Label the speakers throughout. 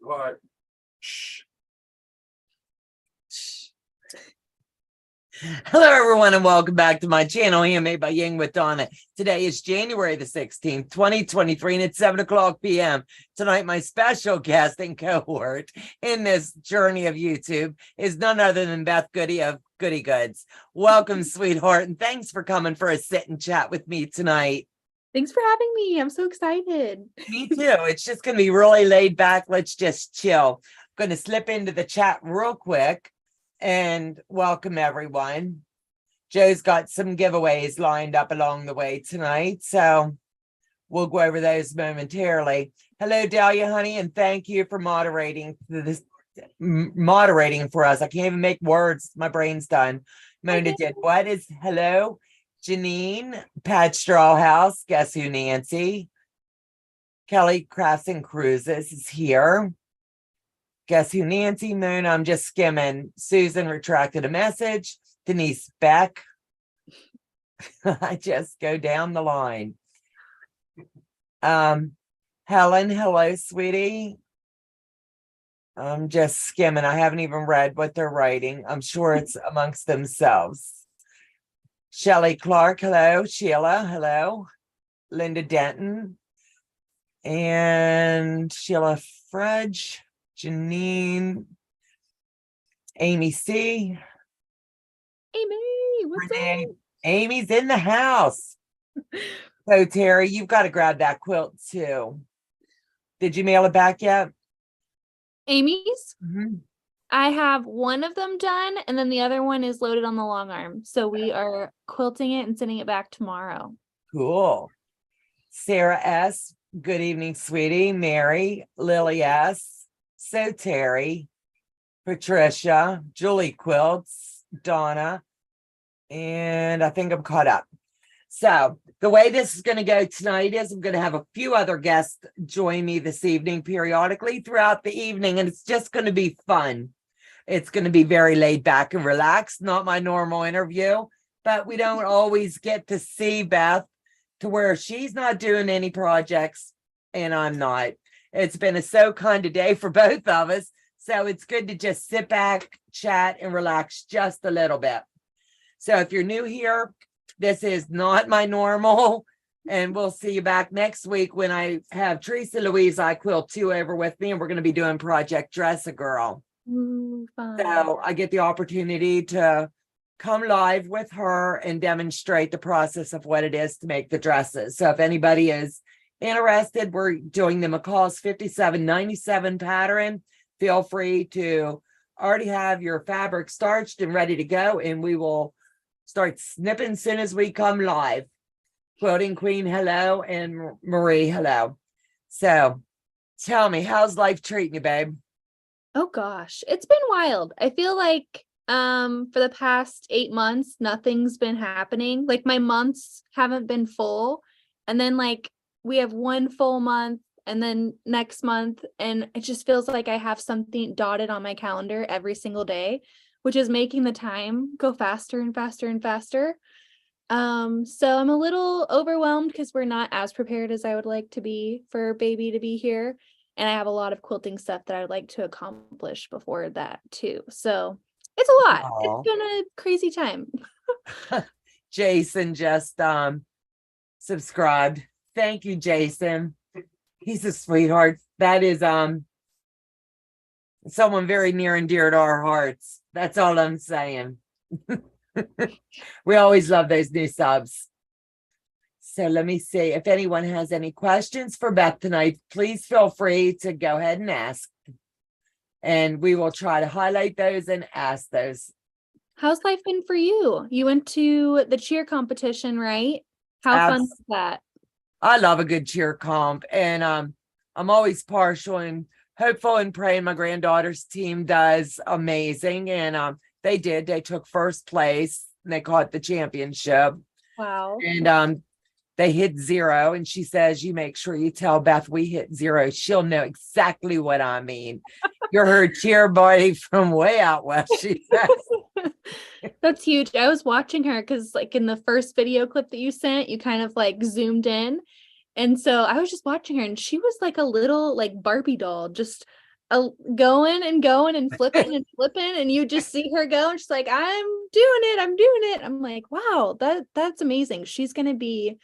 Speaker 1: What? Shh.
Speaker 2: Hello, everyone, and welcome back to my channel, Handmade by Ying with Donna. Today is January the 16th, 2023, and it's 7 o'clock p.m. Tonight, my special guest and cohort in this journey of YouTube is none other than Beth Gude of Goody Goods. Welcome, sweetheart, and thanks for coming for a sit and chat with me tonight.
Speaker 3: Thanks for having me. I'm so excited.
Speaker 2: Me too. It's just going to be really laid back. Let's just chill. I'm going to slip into the chat real quick and welcome everyone. Joe's got some giveaways lined up along the way tonight, so we'll go over those momentarily. Hello, Dahlia, honey, and thank you for moderating for us. I can't even make words. My brain's done. Mona did. What is hello? Janine, Pat Strawhouse, Guess Who Nancy? Kelly Crafts and Cruises is here. Guess Who Nancy? Moon, I'm just skimming. Susan retracted a message. Denise Beck. I just go down the line. Helen, hello, sweetie. I'm just skimming. I haven't even read what they're writing. I'm sure it's amongst themselves. Shelley Clark, hello. Sheila, hello. Linda Denton. And Sheila Fredge. Janine, Amy C.
Speaker 3: Amy, what's
Speaker 2: Renee.
Speaker 3: up?
Speaker 2: Amy's in the house. So Terry, you've got to grab that quilt too. Did you mail it back yet?
Speaker 3: Amy's?
Speaker 2: Mm-hmm.
Speaker 3: I have one of them done, and then the other one is loaded on the long arm. So we are quilting it and sending it back tomorrow.
Speaker 2: Cool. Sarah S. Good evening, sweetie. Mary, Lily S. So Terry, Patricia, Julie Quilts, Donna, and I think I'm caught up. So the way this is going to go tonight is I'm going to have a few other guests join me this evening periodically throughout the evening, and it's just going to be fun. It's going to be very laid back and relaxed, not my normal interview, but we don't always get to see Beth to where she's not doing any projects and I'm not. It's been a so kind of day for both of us. So it's good to just sit back, chat, and relax just a little bit. So if you're new here, this is not my normal. And we'll see you back next week when I have Teresa Louise I Quilt 2 over with me, and we're going to be doing Project Dress a Girl.
Speaker 3: Ooh, fun.
Speaker 2: So I get the opportunity to come live with her and demonstrate the process of what it is to make the dresses. So if anybody is interested, we're doing the McCall's 5797 pattern. Feel free to already have your fabric starched and ready to go, and we will start snipping as soon as we come live. Quilting Queen, hello, and Marie, hello. So tell me, how's life treating you, babe?
Speaker 3: Oh gosh, it's been wild. I feel like for the past 8 months, nothing's been happening. Like my months haven't been full, and then like we have one full month and then next month, and it just feels like I have something dotted on my calendar every single day, which is making the time go faster and faster and faster. So I'm a little overwhelmed because we're not as prepared as I would like to be for baby to be here, and I have a lot of quilting stuff that I'd like to accomplish before that too. So it's a lot.
Speaker 2: Aww.
Speaker 3: It's been a crazy time.
Speaker 2: Jason just subscribed. Thank you, Jason. He's a sweetheart. That is someone very near and dear to our hearts. That's all I'm saying. We always love those new subs. So let me see if anyone has any questions for Beth tonight. Please feel free to go ahead and ask, and we will try to highlight those and ask those.
Speaker 3: How's life been for you? You went to the cheer competition, right? How fun was that?
Speaker 2: I love a good cheer comp, and I'm always partial and hopeful and praying my granddaughter's team does amazing. And they did. They took first place and they caught the championship.
Speaker 3: Wow.
Speaker 2: And they hit 0. And she says, you make sure you tell Beth we hit 0. She'll know exactly what I mean. You're her cheer buddy from way out west, she says.
Speaker 3: That's huge. I was watching her because like in the first video clip that you sent, you kind of like zoomed in. And so I was just watching her, and she was like a little like Barbie doll, just going and going and flipping and flipping, and you just see her go, and she's like, I'm doing it. I'm like, wow, that's amazing. She's gonna be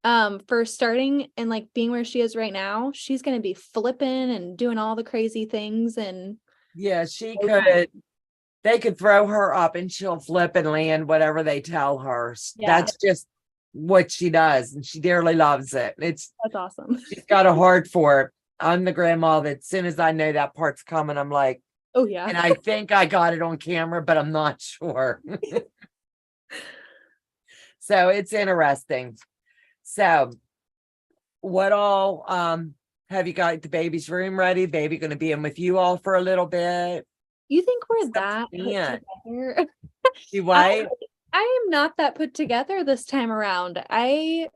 Speaker 3: for starting and like being where she is right now, she's gonna be flipping and doing all the crazy things. And
Speaker 2: Yeah, they could throw her up and she'll flip and land whatever they tell her.
Speaker 3: Yeah.
Speaker 2: That's just what she does, and she dearly loves it.
Speaker 3: That's awesome.
Speaker 2: She's got a heart for it. I'm the grandma that as soon as I know that part's coming, I'm like,
Speaker 3: Oh yeah.
Speaker 2: and I think I got it on camera, but I'm not sure. So it's interesting. So what all have you got the baby's room ready? Baby gonna be in with you all for a little bit?
Speaker 3: You think we're that put
Speaker 2: Yeah.
Speaker 3: together?
Speaker 2: You what?
Speaker 3: I am not that put together this time around. I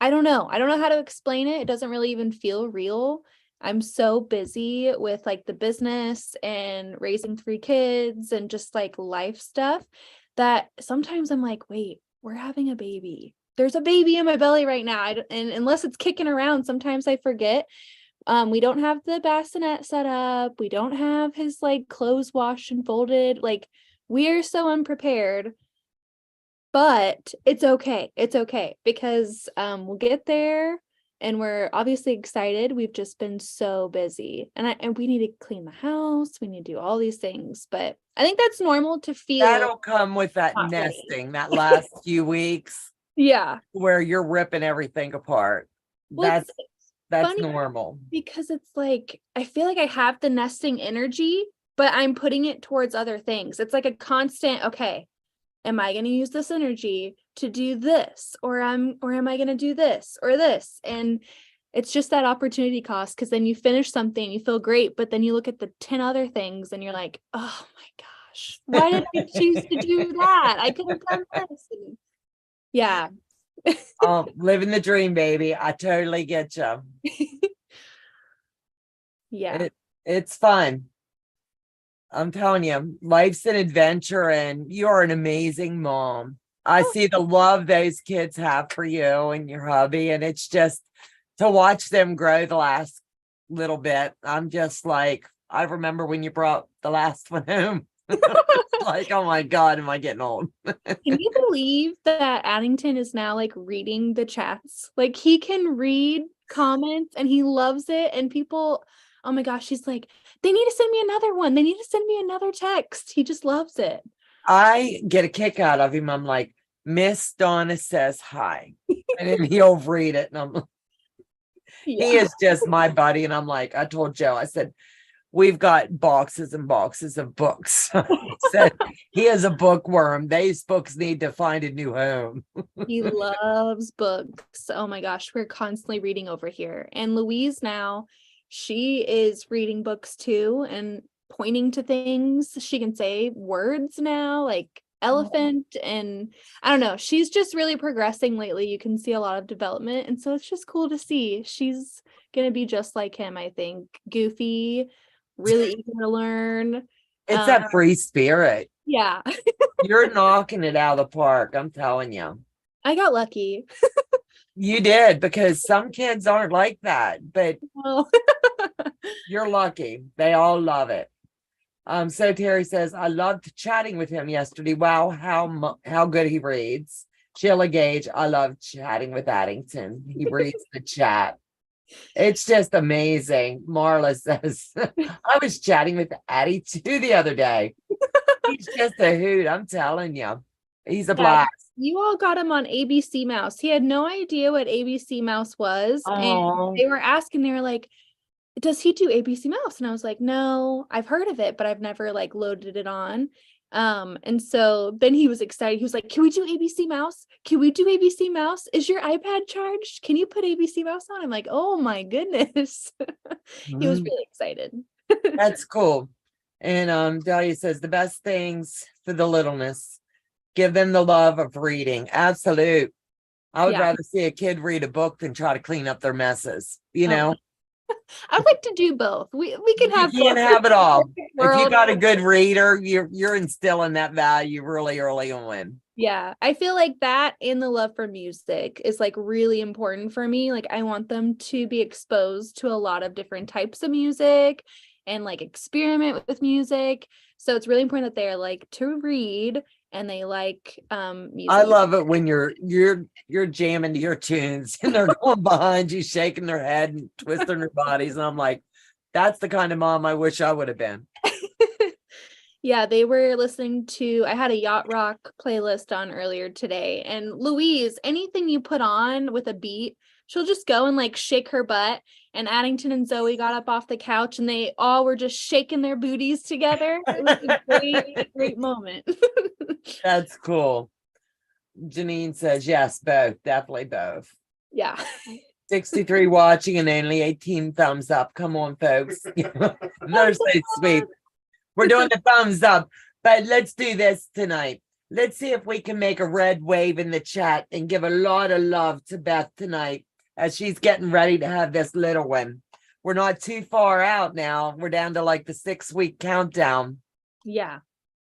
Speaker 3: don't know. I don't know how to explain it. It doesn't really even feel real. I'm so busy with like the business and raising 3 kids and just like life stuff that sometimes I'm like, wait, we're having a baby. There's a baby in my belly right now. And unless it's kicking around, sometimes I forget. We don't have the bassinet set up. We don't have his like clothes washed and folded. Like, we are so unprepared, but it's okay. It's okay because we'll get there, and we're obviously excited. We've just been so busy, and we need to clean the house. We need to do all these things, but I think that's normal to feel.
Speaker 2: That'll come with that
Speaker 3: not ready.
Speaker 2: nesting, that last few weeks
Speaker 3: Yeah.
Speaker 2: where you're ripping everything apart.
Speaker 3: Well,
Speaker 2: That's
Speaker 3: funny
Speaker 2: normal.
Speaker 3: because it's like, I feel like I have the nesting energy, but I'm putting it towards other things. It's like a constant, okay, am I going to use this energy to do this? Or am I going to do this or this? And it's just that opportunity cost, because then you finish something, you feel great, but then you look at the 10 other things and you're like, oh my gosh, why did I choose to do that? I could have done this. And yeah.
Speaker 2: Living the dream, baby. I totally get you.
Speaker 3: Yeah.
Speaker 2: It's fun. I'm telling you, life's an adventure, and you're an amazing mom. I see the love those kids have for you and your hubby, and it's just to watch them grow the last little bit. I'm just like, I remember when you brought the last one home. Like, oh my God, am I getting old?
Speaker 3: Can you believe that Addington is now like reading the chats? Like, he can read comments and he loves it. And people, oh my gosh, he's like, they need to send me another one. They need to send me another text. He just loves it.
Speaker 2: I get a kick out of him. I'm like, Miss Donna says hi. And then he'll read it. And I'm like, he is just my buddy. And I'm like, I told Joe, I said, we've got boxes and boxes of books. So he is a bookworm. These books need to find a new home.
Speaker 3: He loves books. Oh my gosh, we're constantly reading over here. And Louise now, she is reading books too and pointing to things. She can say words now, like elephant. And I don't know, she's just really progressing lately. You can see a lot of development. And so it's just cool to see. She's going to be just like him, I think. Goofy, really eager to learn.
Speaker 2: It's that free spirit.
Speaker 3: Yeah.
Speaker 2: You're knocking it out of the park. I'm telling you.
Speaker 3: I got lucky.
Speaker 2: You did, because some kids aren't like that, but
Speaker 3: Oh.
Speaker 2: you're lucky. They all love it. So Terry says, I loved chatting with him yesterday. Wow, how good he reads. Sheila Gage, I love chatting with Addington. He reads the chat. It's just amazing. Marla says, I was chatting with Addie too the other day. He's just a hoot. I'm telling you. He's a blast.
Speaker 3: You all got him on ABC Mouse. He had no idea what ABC Mouse was. And they were asking, they were like, does he do ABC Mouse? And I was like, no, I've heard of it, but I've never like loaded it on. And so then he was excited. He was like, can we do ABC Mouse? Can we do ABC Mouse? Is your iPad charged? Can you put ABC Mouse on? I'm like, oh my goodness. He was really excited.
Speaker 2: That's cool. And Dahlia says, the best things for the littleness, give them the love of reading. Absolute. I would rather see a kid read a book than try to clean up their messes, you know.
Speaker 3: I'd like to do both. We can have
Speaker 2: it all. If you got a good reader, you're instilling that value really early on.
Speaker 3: Yeah, I feel like that and the love for music is like really important for me. Like I want them to be exposed to a lot of different types of music and like experiment with music. So it's really important that they're like to read and they like music.
Speaker 2: I love it when you're jamming to your tunes and they're going behind you, shaking their head and twisting their bodies. And I'm like, that's the kind of mom I wish I would have been.
Speaker 3: Yeah, they were listening to, I had a yacht rock playlist on earlier today, and Louise, anything you put on with a beat, she'll just go and like shake her butt. And Addington and Zoe got up off the couch and they all were just shaking their booties together. It was a great moment.
Speaker 2: That's cool. Janine says, yes, both, definitely both.
Speaker 3: Yeah.
Speaker 2: 63 watching and only 18 thumbs up. Come on, folks. They're so sweet. We're doing the thumbs up, but let's do this tonight. Let's see if we can make a red wave in the chat and give a lot of love to Beth tonight as she's getting ready to have this little one. We're not too far out now. We're down to like the 6-week countdown.
Speaker 3: Yeah.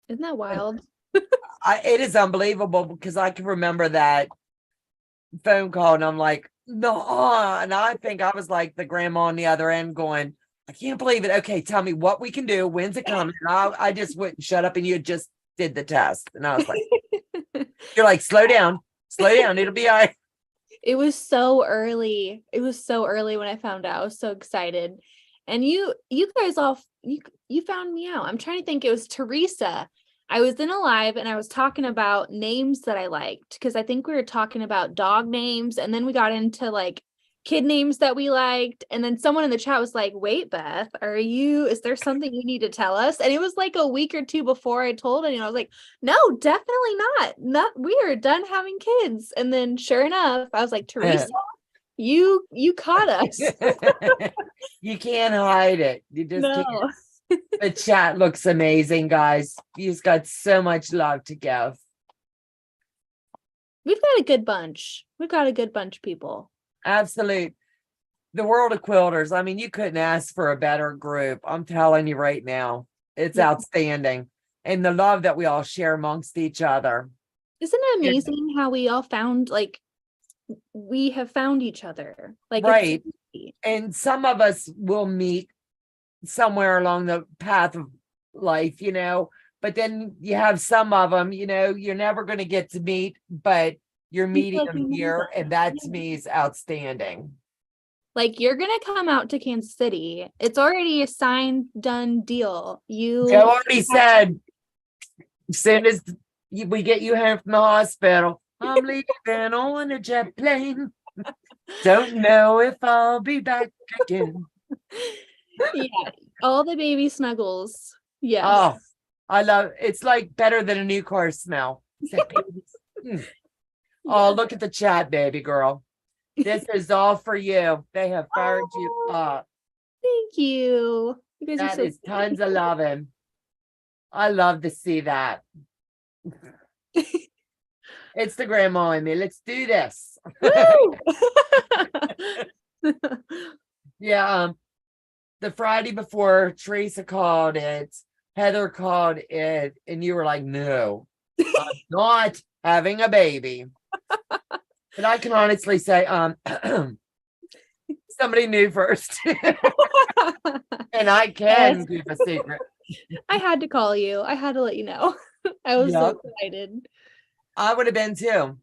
Speaker 3: Isn't that wild?
Speaker 2: It is unbelievable because I can remember that phone call and I'm like, no, and I think I was like the grandma on the other end going, I can't believe it. Okay, tell me what we can do. When's it coming? And I just wouldn't shut up and you just did the test. And I was like, you're like, slow down. It'll be all right.
Speaker 3: It was so early. It was so early when I found out. I was so excited. And you guys all, you found me out. I'm trying to think. It was Teresa. I was in a live and I was talking about names that I liked because I think we were talking about dog names and then we got into like kid names that we liked. And then someone in the chat was like, wait, Beth, is there something you need to tell us? And it was like a week or two before I told anyone. I was like, no, definitely not. We are done having kids. And then sure enough, I was like, Teresa, you caught us.
Speaker 2: You can't hide it. You just
Speaker 3: No.
Speaker 2: can't. The chat looks amazing, guys. You've got so much love to give.
Speaker 3: We've got a good bunch. We've got a good bunch of people.
Speaker 2: Absolute. The world of quilters. I mean, you couldn't ask for a better group. I'm telling you right now, it's outstanding. And the love that we all share amongst each other.
Speaker 3: Isn't it amazing how we all found, like, we have found each other? Like,
Speaker 2: right. And some of us will meet somewhere along the path of life, but then you have some of them, you're never going to get to meet, but you're meeting them here. And that to me is outstanding.
Speaker 3: Like, you're going to come out to Kansas City. It's already a signed, done deal. You
Speaker 2: already said, as soon as we get you home from the hospital, I'm leaving on a jet plane. Don't know if I'll be back again.
Speaker 3: Yeah, all the baby snuggles. Yeah.
Speaker 2: Oh, I love it's like better than a new car smell. Oh, look at the chat, baby girl. This is all for you. They have fired you up.
Speaker 3: Thank you. You guys
Speaker 2: that
Speaker 3: are so
Speaker 2: is tons of loving. I love to see that. It's the grandma in me. Let's do this. Yeah. The Friday before, Teresa called it, Heather called it, and you were like, no, I'm not having a baby. But I can honestly say, somebody knew first. And I can give a secret.
Speaker 3: I had to call you. I had to let you know. I was so excited.
Speaker 2: I would have been too.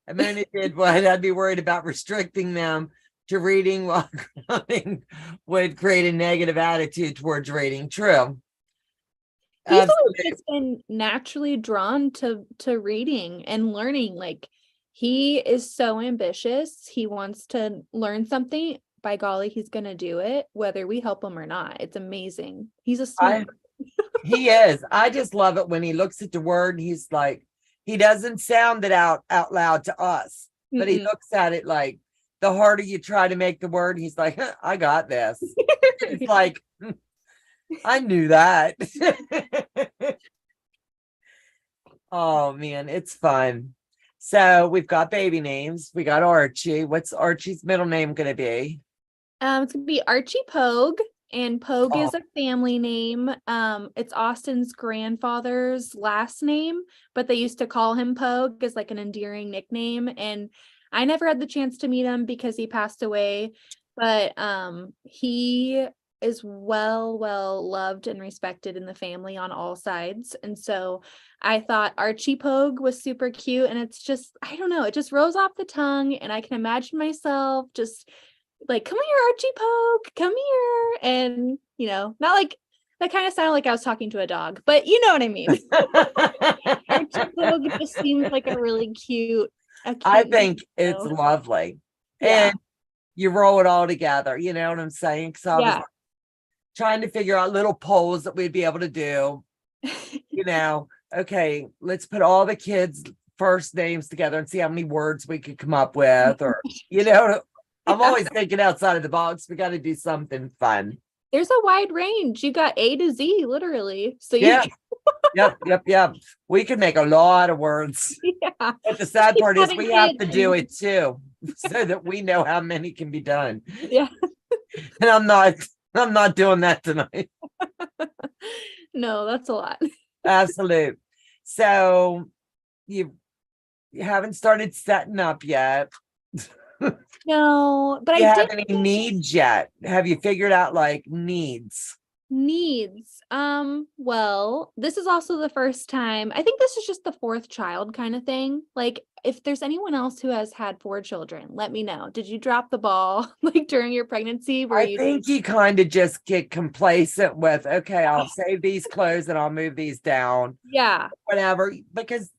Speaker 2: I mean, it did what I'd be worried about restricting them to reading while growing would create a negative attitude towards reading. True.
Speaker 3: He's just been naturally drawn to reading and learning. Like, he is so ambitious. He wants to learn something. By golly, he's going to do it, whether we help him or not. It's amazing. He's a smart.
Speaker 2: He is. I just love it when he looks at the word. He's like, he doesn't sound it out loud to us, but he looks at it like, the harder you try to make the word, he's like, I got this. It's like, I knew that. Oh man, it's fun. So we've got baby names. We got Archie. What's Archie's middle name going to be?
Speaker 3: It's going to be Archie Pogue. And Pogue
Speaker 2: Oh,
Speaker 3: is a family name. It's Austin's grandfather's last name, but they used to call him Pogue as like an endearing nickname. And I never had the chance to meet him because he passed away, but he is well loved and respected in the family on all sides. And so I thought Archie Pogue was super cute, and it's just, I don't know, it just rolls off the tongue, and I can imagine myself just like, come here, Archie Poke, come here. And, not like that kind of sounded like I was talking to a dog, but you know what I mean. Archie Poke just seems like a really cute,
Speaker 2: I
Speaker 3: name,
Speaker 2: think it's lovely.
Speaker 3: Yeah.
Speaker 2: And you roll it all together, you know what I'm saying? So I was
Speaker 3: Yeah.
Speaker 2: trying to figure out little polls that we'd be able to do. Okay, let's put all the kids' first names together and see how many words we could come up with, or I'm always thinking outside of the box. We got to do something fun.
Speaker 3: There's a wide range. You got A to Z, literally. So
Speaker 2: Yeah. Yep. We could make a lot of words.
Speaker 3: Yeah.
Speaker 2: But the sad part is we have to do
Speaker 3: it
Speaker 2: it too, so that we know how many can be done.
Speaker 3: Yeah.
Speaker 2: And I'm not doing that tonight.
Speaker 3: No, that's a lot.
Speaker 2: Absolute. So you haven't started setting up yet.
Speaker 3: No, but
Speaker 2: Do you
Speaker 3: I
Speaker 2: have
Speaker 3: did
Speaker 2: any needs yet? Have you figured out like needs?
Speaker 3: needs. Well, this is also the first time. I think this is just the fourth child kind of thing. Like, if there's anyone else who has had 4 children, let me know. Did you drop the ball like during your pregnancy?
Speaker 2: I think you kind of just get complacent with, okay, I'll save these clothes and I'll move these down.
Speaker 3: Yeah.
Speaker 2: Whatever, because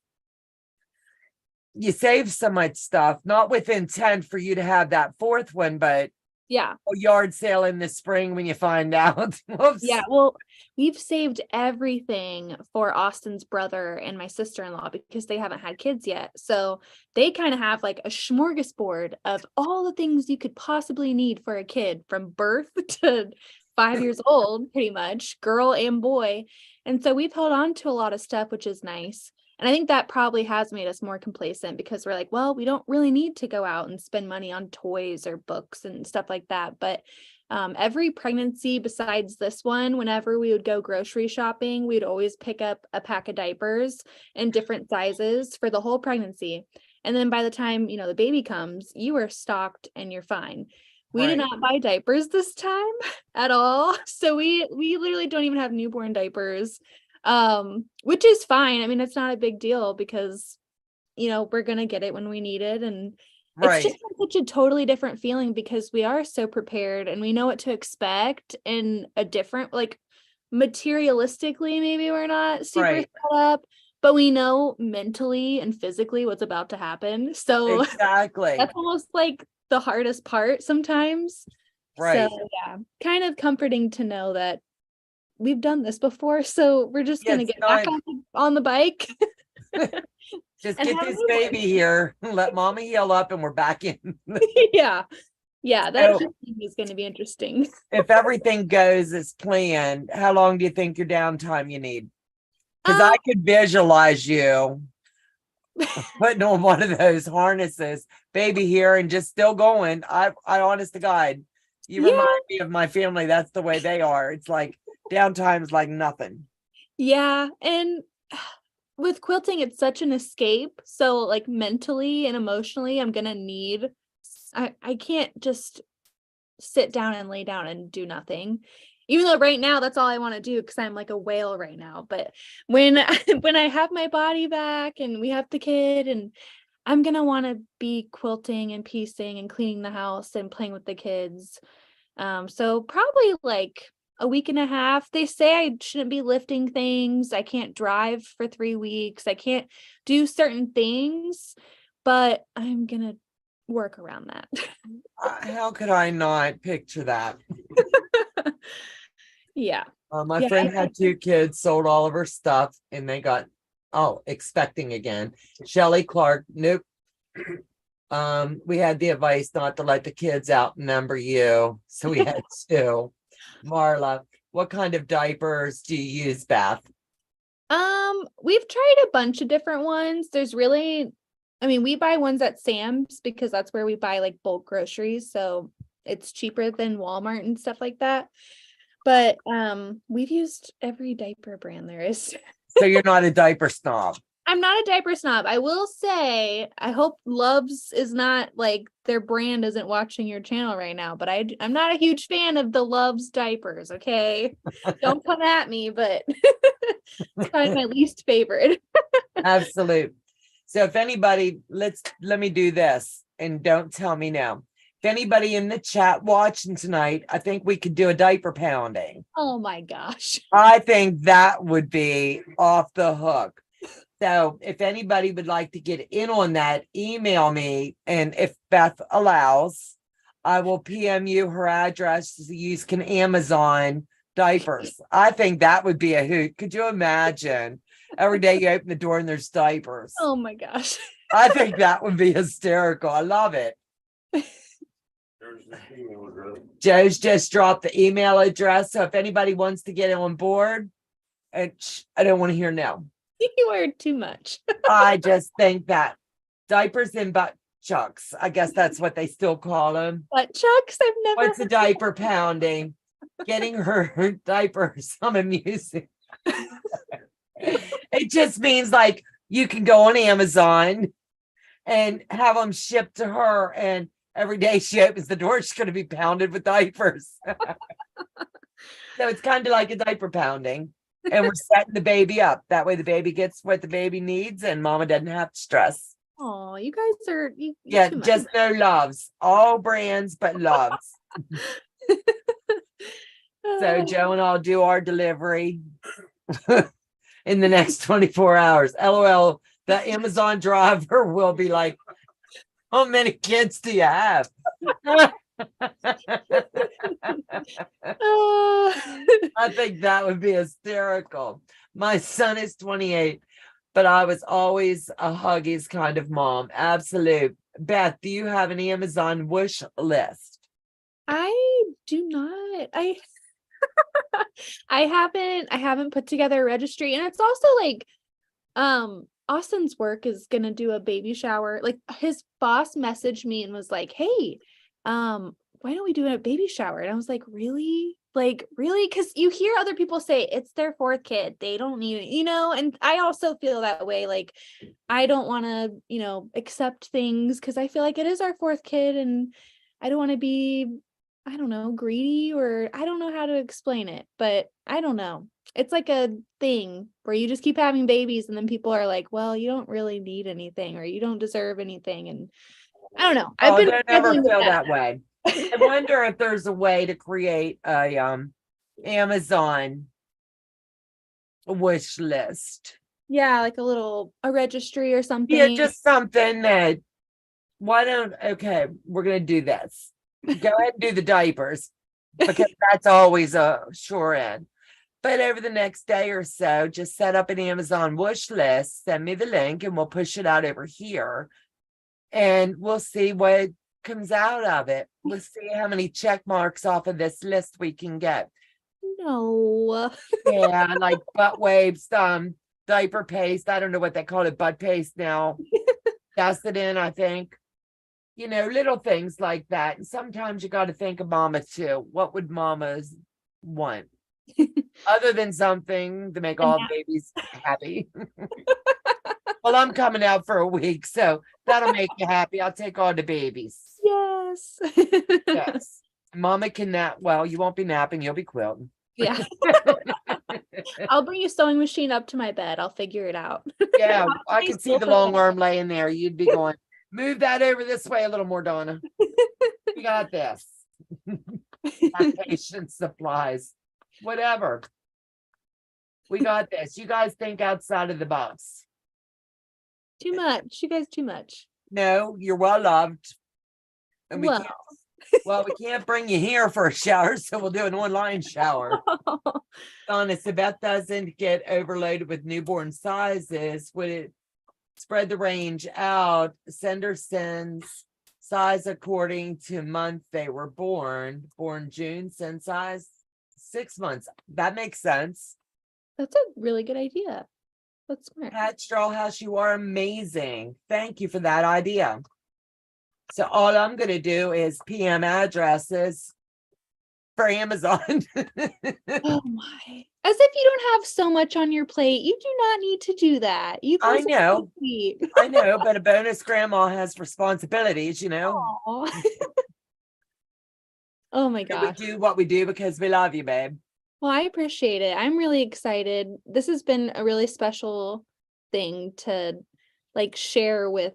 Speaker 2: you save so much stuff, not with intent for you to have that fourth one, but
Speaker 3: Yeah.
Speaker 2: a yard sale in the spring when you find out.
Speaker 3: Yeah. Well, we've saved everything for Austin's brother and my sister-in-law because they haven't had kids yet. So they kind of have like a smorgasbord of all the things you could possibly need for a kid from birth to 5 years old, pretty much, girl and boy. And so we've held on to a lot of stuff, which is nice. And I think that probably has made us more complacent because we're like, well, we don't really need to go out and spend money on toys or books and stuff like that. But every pregnancy besides this one, whenever we would go grocery shopping, we'd always pick up a pack of diapers in different sizes for the whole pregnancy. And then by the time, the baby comes, you are stocked and you're fine. We did not buy diapers this time at all. So we literally don't even have newborn diapers. Which is fine. I mean, it's not a big deal because, we're going to get it when we need it. And it's just such a totally different feeling because we are so prepared and we know what to expect in a different, like, materialistically, maybe we're not super set up, but we know mentally and physically what's about to happen. So
Speaker 2: exactly,
Speaker 3: that's almost like the hardest part sometimes. So yeah, kind of comforting to know that we've done this before, so we're just gonna get back on the bike.
Speaker 2: Just get this baby here, let mommy heal up, and we're back in.
Speaker 3: Yeah, that is going to be interesting.
Speaker 2: If everything goes as planned, how long do you think your downtime you need? Because I could visualize you putting on one of those harnesses, baby here, and just still going. I honest to God, you remind me of my family. That's the way they are. It's like downtime's like nothing. Yeah.
Speaker 3: And with quilting, it's such an escape. So like mentally and emotionally, I'm gonna need, I can't just sit down and lay down and do nothing. Even though right now that's all I want to do because I'm like a whale right now. But when I have my body back and we have the kid, and I'm gonna want to be quilting and piecing and cleaning the house and playing with the kids. So probably like a week and a half. They say I shouldn't be lifting things. I can't drive for 3 weeks. I can't do certain things, but I'm gonna work around that.
Speaker 2: How could I not picture that?
Speaker 3: Yeah.
Speaker 2: My friend had 2 kids, sold all of her stuff, and they got expecting again. Shelly Clark, nope. We had the advice not to let the kids outnumber you, so we had 2. Marla, what kind of diapers do you use, Beth?
Speaker 3: We've tried a bunch of different ones. We buy ones at Sam's because that's where we buy like bulk groceries, so it's cheaper than Walmart and stuff like that. But we've used every diaper brand there is.
Speaker 2: So you're not a diaper snob.
Speaker 3: I'm not a diaper snob. I will say, I hope Loves is not like their brand isn't watching your channel right now, but I'm not a huge fan of the Loves diapers. Okay. Don't come at me, but it's probably my least favorite.
Speaker 2: Absolute. So if anybody, let me do this and don't tell me no. If anybody in the chat watching tonight, I think we could do a diaper pounding.
Speaker 3: Oh my gosh.
Speaker 2: I think that would be off the hook. So if anybody would like to get in on that, email me. And if Beth allows, I will PM you her address so you can Amazon diapers. I think that would be a hoot. Could you imagine? Every day you open the door and there's diapers.
Speaker 3: Oh my gosh.
Speaker 2: I think that would be hysterical. I love it. Joe's just dropped the email address. So if anybody wants to get on board, and I don't want to hear no.
Speaker 3: You are too much.
Speaker 2: I just think that diapers and butt chucks, I guess that's what they still call them.
Speaker 3: Butt chucks? I've never.
Speaker 2: What's a diaper pounding? Getting her diapers. I'm amusing. It just means like you can go on Amazon and have them shipped to her, and every day she opens the door, she's going to be pounded with diapers. So it's kind of like a diaper pounding. And we're setting the baby up. That way the baby gets what the baby needs and mama doesn't have to stress.
Speaker 3: Oh, you guys are
Speaker 2: Yeah, just no Loves. All brands but Loves. So Joe and I'll do our delivery in the next 24 hours. LOL, the Amazon driver will be like, how many kids do you have? I think that would be hysterical. My son is 28, but I was always a Huggies kind of mom. Absolute. Beth, do you have an Amazon wish list?
Speaker 3: I do not. I haven't put together a registry, and it's also like Austin's work is gonna do a baby shower. Like his boss messaged me and was like, hey, why don't we do a baby shower? And I was like, really? Like, really? Because you hear other people say it's their fourth kid. They don't need it, and I also feel that way. Like, I don't want to, accept things because I feel like it is our fourth kid and I don't want to be, I don't know, greedy, or I don't know how to explain it, but I don't know. It's like a thing where you just keep having babies and then people are like, well, you don't really need anything or you don't deserve anything. And I don't know. I've been
Speaker 2: never feel that way. I wonder if there's a way to create a Amazon wish list.
Speaker 3: Yeah, like a registry or something.
Speaker 2: Yeah, just something that okay, we're gonna do this. Go ahead and do the diapers because that's always a sure end. But over the next day or so, just set up an Amazon wish list, send me the link, and we'll push it out over here. And we'll see what comes out of it. We'll see how many check marks off of this list we can get.
Speaker 3: No.
Speaker 2: Yeah, like butt wipes, diaper paste. I don't know what they call it, butt paste now. Dusted I think. Little things like that. And sometimes you got to think of mama too. What would mamas want? Other than something to make all babies happy. Well, I'm coming out for a week, so that'll make you happy. I'll take all the babies.
Speaker 3: Yes.
Speaker 2: Yes. Mama can nap. Well, you won't be napping. You'll be quilting.
Speaker 3: Yeah. I'll bring a sewing machine up to my bed. I'll figure it out.
Speaker 2: Yeah, I can see the long arm laying there. You'd be going, move that over this way a little more, Donna. We got this. Patience supplies. Whatever. We got this. You guys think outside of the box.
Speaker 3: Too much. You guys too much.
Speaker 2: No, you're well loved. And we
Speaker 3: Well.
Speaker 2: can't bring you here for a shower, so we'll do an online shower. Donna, so Beth doesn't get overloaded with newborn sizes. Would it spread the range out? Sender sends size according to month they were born. Born June, send size 6 months. That makes sense.
Speaker 3: That's a really good idea. That's smart.
Speaker 2: Pat Strawhouse, you are amazing. Thank you for that idea. So all I'm going to do is PM addresses for Amazon.
Speaker 3: Oh my. As if you don't have so much on your plate. You do not need to do that. You
Speaker 2: I
Speaker 3: guys are
Speaker 2: know.
Speaker 3: so sweet.
Speaker 2: I know, but a bonus grandma has responsibilities, you know.
Speaker 3: Aw. Oh my
Speaker 2: And we
Speaker 3: gosh.
Speaker 2: do what we do because we love you, babe.
Speaker 3: Well, I appreciate it. I'm really excited. This has been a really special thing to like share with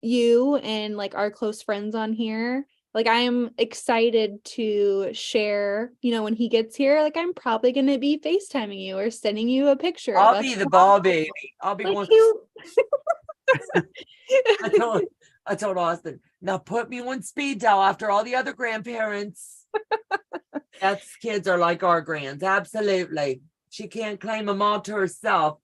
Speaker 3: you and like our close friends on here. Like I am excited to share, when he gets here, like I'm probably going to be FaceTiming you or sending you a picture of
Speaker 2: I'll
Speaker 3: us.
Speaker 2: be the ball baby. I'll be
Speaker 3: Like
Speaker 2: one.
Speaker 3: you.
Speaker 2: I told Austin, now put me on speed dial after all the other grandparents. That's kids are like our grands. Absolutely. She can't claim them all to herself.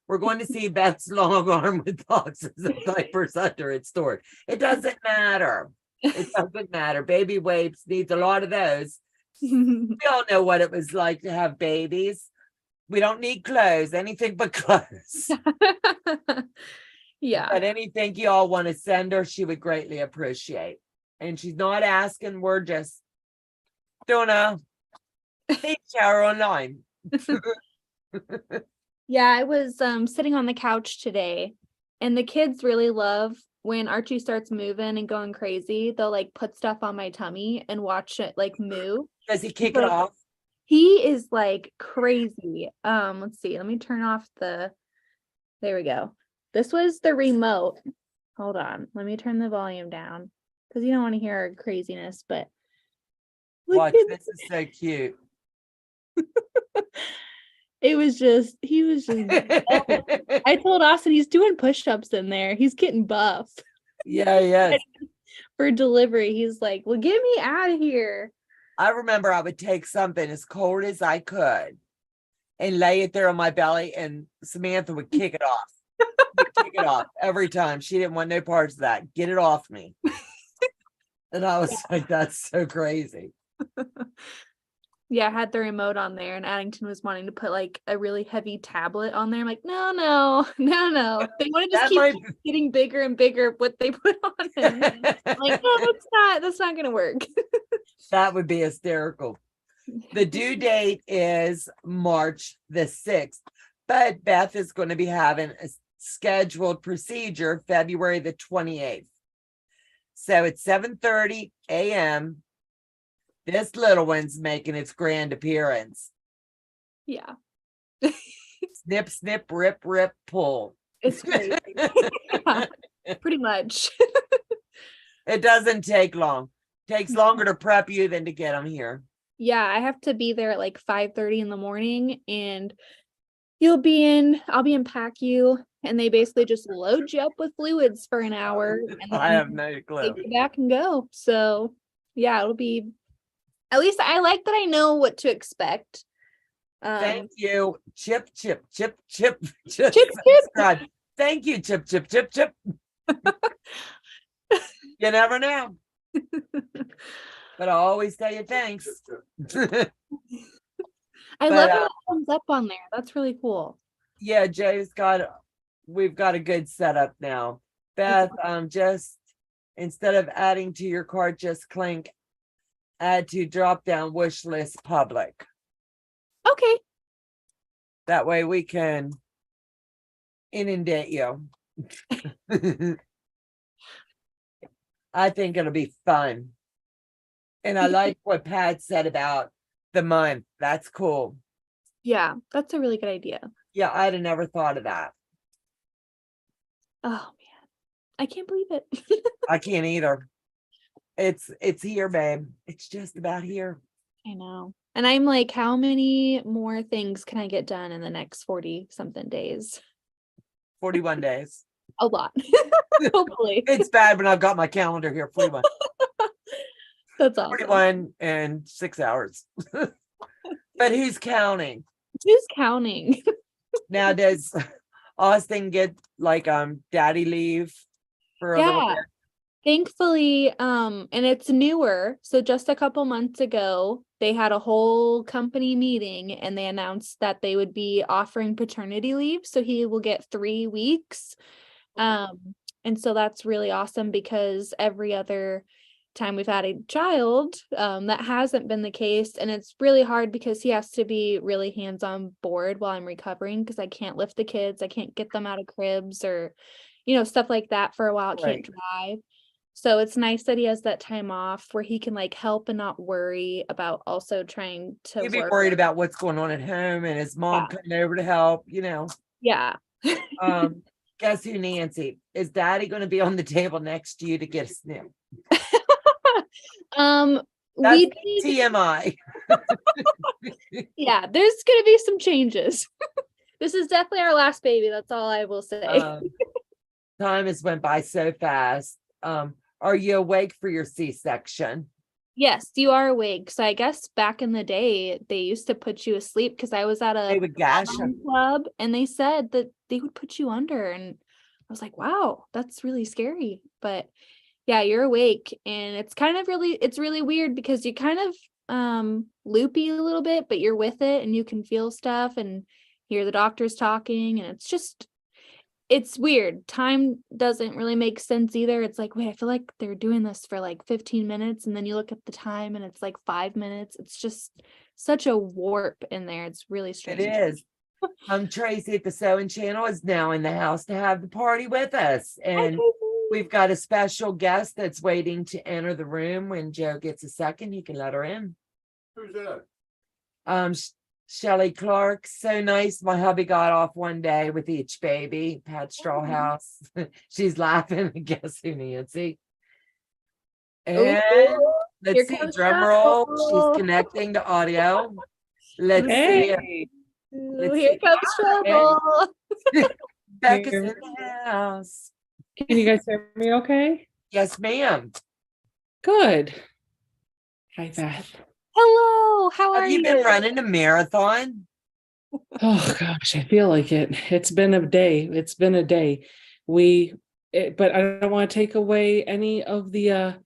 Speaker 2: We're going to see Beth's long arm with boxes of diapers under it stored. It doesn't matter. It doesn't matter. Baby wipes needs a lot of those. We all know what it was like to have babies. We don't need clothes, anything but clothes.
Speaker 3: Yeah.
Speaker 2: But anything you all want to send her, she would greatly appreciate. And she's not asking, we're just doing a baby shower online.
Speaker 3: Yeah, I was sitting on the couch today, and the kids really love when Archie starts moving and going crazy. They'll like put stuff on my tummy and watch it like move.
Speaker 2: Does he kick it
Speaker 3: But
Speaker 2: off?
Speaker 3: he is like crazy. Let's see. Let me turn off there we go. This was the remote. Hold on. Let me turn the volume down because you don't want to hear our craziness, but
Speaker 2: Watch, this is so cute.
Speaker 3: he was just I told Austin he's doing push-ups in there. He's getting buff
Speaker 2: Yeah, yes.
Speaker 3: for delivery. He's like, well, get me out of here.
Speaker 2: I remember I would take something as cold as I could and lay it there on my belly, and Samantha would kick it off. Kick it off every time. She didn't want no parts of that. Get it off me. And I was like, that's so crazy.
Speaker 3: Yeah, I had the remote on there, and Addington was wanting to put like a really heavy tablet on there. I'm like, no. They want to just keep getting bigger and bigger what they put on it. I'm like, no, that's not gonna work.
Speaker 2: That would be hysterical. The due date is March the 6th, but Beth is going to be having a scheduled procedure February the 28th. So it's 7:30 a.m. This little one's making its grand appearance.
Speaker 3: Yeah.
Speaker 2: Snip, snip, rip, rip, pull.
Speaker 3: It's crazy. Yeah, pretty much.
Speaker 2: It doesn't take long. Takes longer to prep you than to get them here.
Speaker 3: Yeah, I have to be there at like 5:30 in the morning, and I'll be in PACU, and they basically just load you up with fluids for an hour, and
Speaker 2: I have no clue.
Speaker 3: take you back and go. So yeah, it'll be, at least I like that I know what to expect.
Speaker 2: Thank you. Chip.
Speaker 3: Chip, chip.
Speaker 2: Thank you, Chip. You never know. But I always tell you thanks.
Speaker 3: I love how it comes up on there. That's really cool.
Speaker 2: Yeah, we've got a good setup now. Beth, just instead of adding to your cart, just clink add to drop down wish list public.
Speaker 3: Okay.
Speaker 2: That way we can inundate you. I think it'll be fun. And I like what Pat said about the month. That's cool.
Speaker 3: Yeah, that's a really good idea.
Speaker 2: Yeah, I'd have never thought of that.
Speaker 3: Oh man, I can't believe it.
Speaker 2: I can't either. It's here, babe. It's just about here.
Speaker 3: I know. And I'm like, how many more things can I get done in the next 40 something days?
Speaker 2: 41 days.
Speaker 3: A lot. Hopefully.
Speaker 2: It's bad when I've got my calendar here. 41.
Speaker 3: That's awesome.
Speaker 2: 41 and 6 hours. But who's counting?
Speaker 3: Who's counting?
Speaker 2: Now, does Austin get like daddy leave for a little bit?
Speaker 3: Thankfully, and it's newer. So just a couple months ago, they had a whole company meeting and they announced that they would be offering paternity leave. So he will get 3 weeks. And so that's really awesome because every other time we've had a child. That hasn't been the case. And it's really hard because he has to be really hands-on board while I'm recovering because I can't lift the kids. I can't get them out of cribs or, stuff like that for a while. I can't drive. So it's nice that he has that time off where he can like help and not worry about also trying to
Speaker 2: You'd be
Speaker 3: work.
Speaker 2: worried about what's going on at home and his mom coming over to help,
Speaker 3: Yeah.
Speaker 2: Guess who, Nancy? Is Daddy going to be on the table next to you to get a snip? That's TMI.
Speaker 3: Yeah, there's gonna be some changes. This is definitely our last baby. That's all I will say.
Speaker 2: Time has went by so fast. Are you awake for your C-section?
Speaker 3: Yes, you are awake. So I guess back in the day, they used to put you asleep because I was at
Speaker 2: They
Speaker 3: a
Speaker 2: would gash
Speaker 3: club and they said that they would put you under. And I was like, wow, that's really scary. But yeah, you're awake. And it's really weird because you kind of loopy a little bit, but you're with it and you can feel stuff and hear the doctors talking. And it's weird. Time doesn't really make sense either. It's like, wait, I feel like they're doing this for like 15 minutes. And then you look at the time and it's like 5 minutes. It's just such a warp in there. It's really strange.
Speaker 2: It is. Tracy at the Sewing Channel is now in the house to have the party with us. And we've got a special guest that's waiting to enter the room. When Joe gets a second, you can let her in.
Speaker 1: Who's that?
Speaker 2: Shelly Clark. So nice. My hubby got off one day with each baby, Pat Straw House. She's laughing. Guess who, Nancy? And let's see, drum roll. She's connecting to audio. Let's see.
Speaker 3: Here comes trouble.
Speaker 2: Becca's in the house.
Speaker 4: Can you guys hear me okay?
Speaker 2: Yes, ma'am.
Speaker 4: Good. Hi, Beth.
Speaker 3: Hello, how are you?
Speaker 2: Have you been running a marathon?
Speaker 4: Oh gosh, I feel like it. It's been a day. But I don't want to take away any of the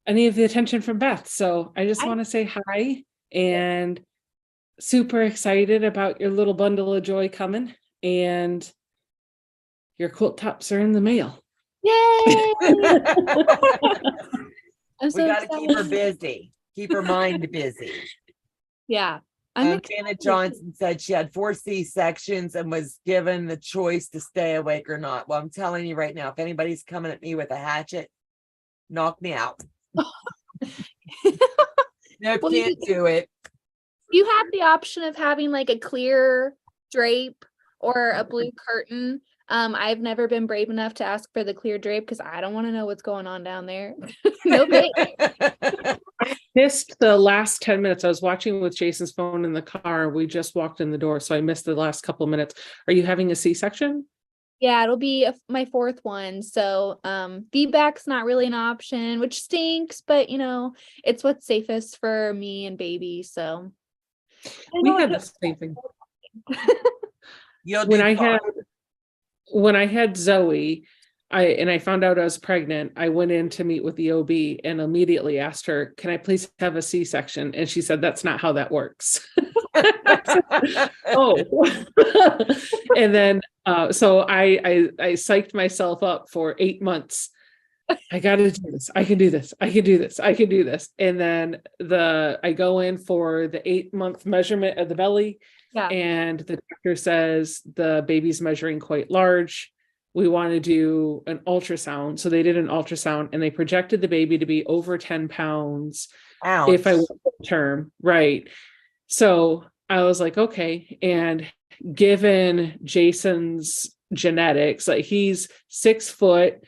Speaker 4: attention from Beth. So I just want to say hi and super excited about your little bundle of joy coming, and your quilt tops are in the mail.
Speaker 3: Yay!
Speaker 2: We got to keep her busy. Keep her mind busy.
Speaker 3: Yeah.
Speaker 2: Janet Johnson said she had 4 C-sections and was given the choice to stay awake or not. Well, I'm telling you right now, if anybody's coming at me with a hatchet, knock me out. No, can't do it.
Speaker 3: You have the option of having like a clear drape or a blue curtain. I've never been brave enough to ask for the clear drape because I don't want to know what's going on down there. No thanks.
Speaker 4: I missed the last 10 minutes. I was watching with Jason's phone in the car. We just walked in the door, so I missed the last couple of minutes. Are you having a C-section?
Speaker 3: Yeah, it'll be my 4th one. So feedback's not really an option, which stinks, but it's what's safest for me and baby. So
Speaker 4: We had the same thing. When I had Zoe, I found out I was pregnant, I went in to meet with the OB and immediately asked her, can I please have a C-section? And she said, that's not how that works. Oh. And then, so I psyched myself up for 8 months. I got to do this. I can do this. I can do this. I can do this. And then I go in for the 8-month measurement of the belly.
Speaker 3: Yeah.
Speaker 4: And the doctor says the baby's measuring quite large. We want to do an ultrasound. So they did an ultrasound and they projected the baby to be over 10 pounds.
Speaker 2: Ouch.
Speaker 4: If I went term. Right. So I was like, okay. And given Jason's genetics, like he's 6 foot,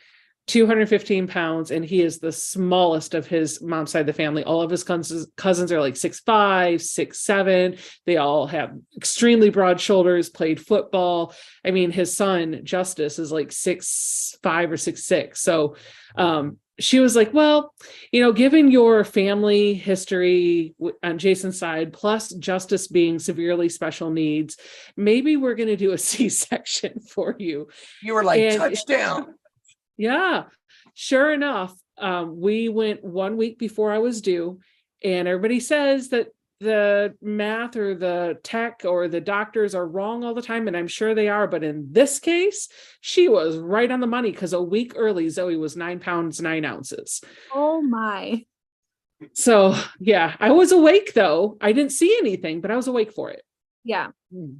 Speaker 4: 215 pounds, and he is the smallest of his mom's side of the family. All of his cousins are like 6'5", 6'7". They all have extremely broad shoulders, played football. I mean, his son, Justice, is like 6'5" or 6'6". So she was like, well, given your family history on Jason's side, plus Justice being severely special needs, maybe we're going to do a C-section for you.
Speaker 2: You were like, touchdown.
Speaker 4: Yeah, sure enough, we went 1 week before I was due, and everybody says that the math or the tech or the doctors are wrong all the time, and I'm sure they are, but in this case, she was right on the money because a week early, Zoe was 9 pounds, 9 ounces.
Speaker 3: Oh my.
Speaker 4: So yeah, I was awake though. I didn't see anything, but I was awake for it.
Speaker 3: Yeah.
Speaker 2: Hmm.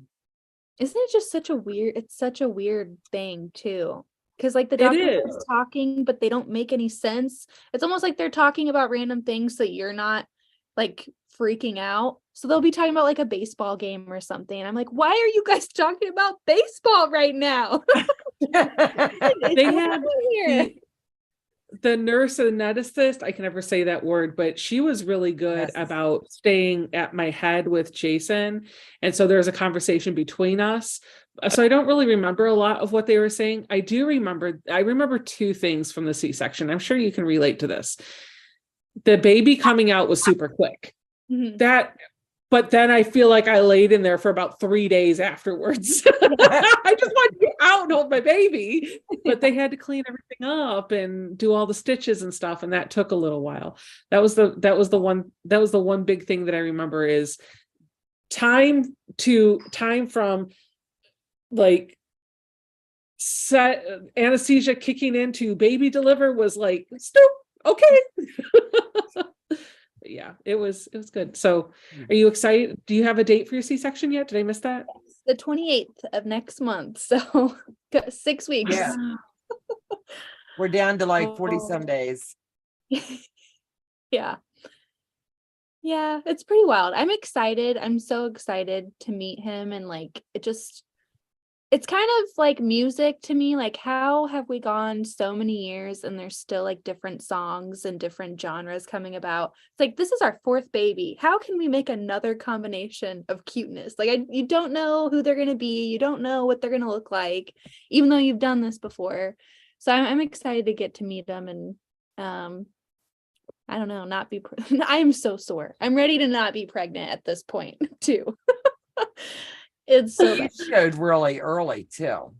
Speaker 3: Isn't it just it's such a weird thing too? Because like the
Speaker 4: It
Speaker 3: doctor
Speaker 4: is.
Speaker 3: is talking, but they don't make any sense. It's almost like they're talking about random things so you're not like freaking out. So they'll be talking about like a baseball game or something. And I'm like, why are you guys talking about baseball right now?
Speaker 4: They had
Speaker 3: Here.
Speaker 4: the nurse anesthetist, I can never say that word, but she was really good
Speaker 2: Yes.
Speaker 4: about staying at my head with Jason. And so there's a conversation between us. So I don't really remember a lot of what they were saying. I remember two things from the C-section. I'm sure you can relate to this. The baby coming out was super quick.
Speaker 3: Mhm.
Speaker 4: But then I feel like I laid in there for about 3 days afterwards. I just wanted to get out and hold my baby, but they had to clean everything up and do all the stitches and stuff, and that took a little while. That was the one big thing that I remember is time from like set anesthesia kicking into baby deliver was like stoop, okay. Yeah, it was good. So are you excited? Do you have a date for your C-section yet? Did I miss that?
Speaker 3: The 28th of next month. So 6 weeks.
Speaker 2: Yeah. We're down to like 40
Speaker 4: Oh.
Speaker 2: some days.
Speaker 3: Yeah. Yeah, it's pretty wild. I'm excited. I'm so excited to meet him and like it's kind of like music to me. Like, how have we gone so many years and there's still like different songs and different genres coming about? It's like, this is our fourth baby. How can we make another combination of cuteness? Like, you don't know who they're going to be. You don't know what they're going to look like, even though you've done this before. So I'm excited to get to meet them and, I don't know, not be, I'm so sore. I'm ready to not be pregnant at this point too. It's so
Speaker 2: You
Speaker 3: bad.
Speaker 2: showed really early too.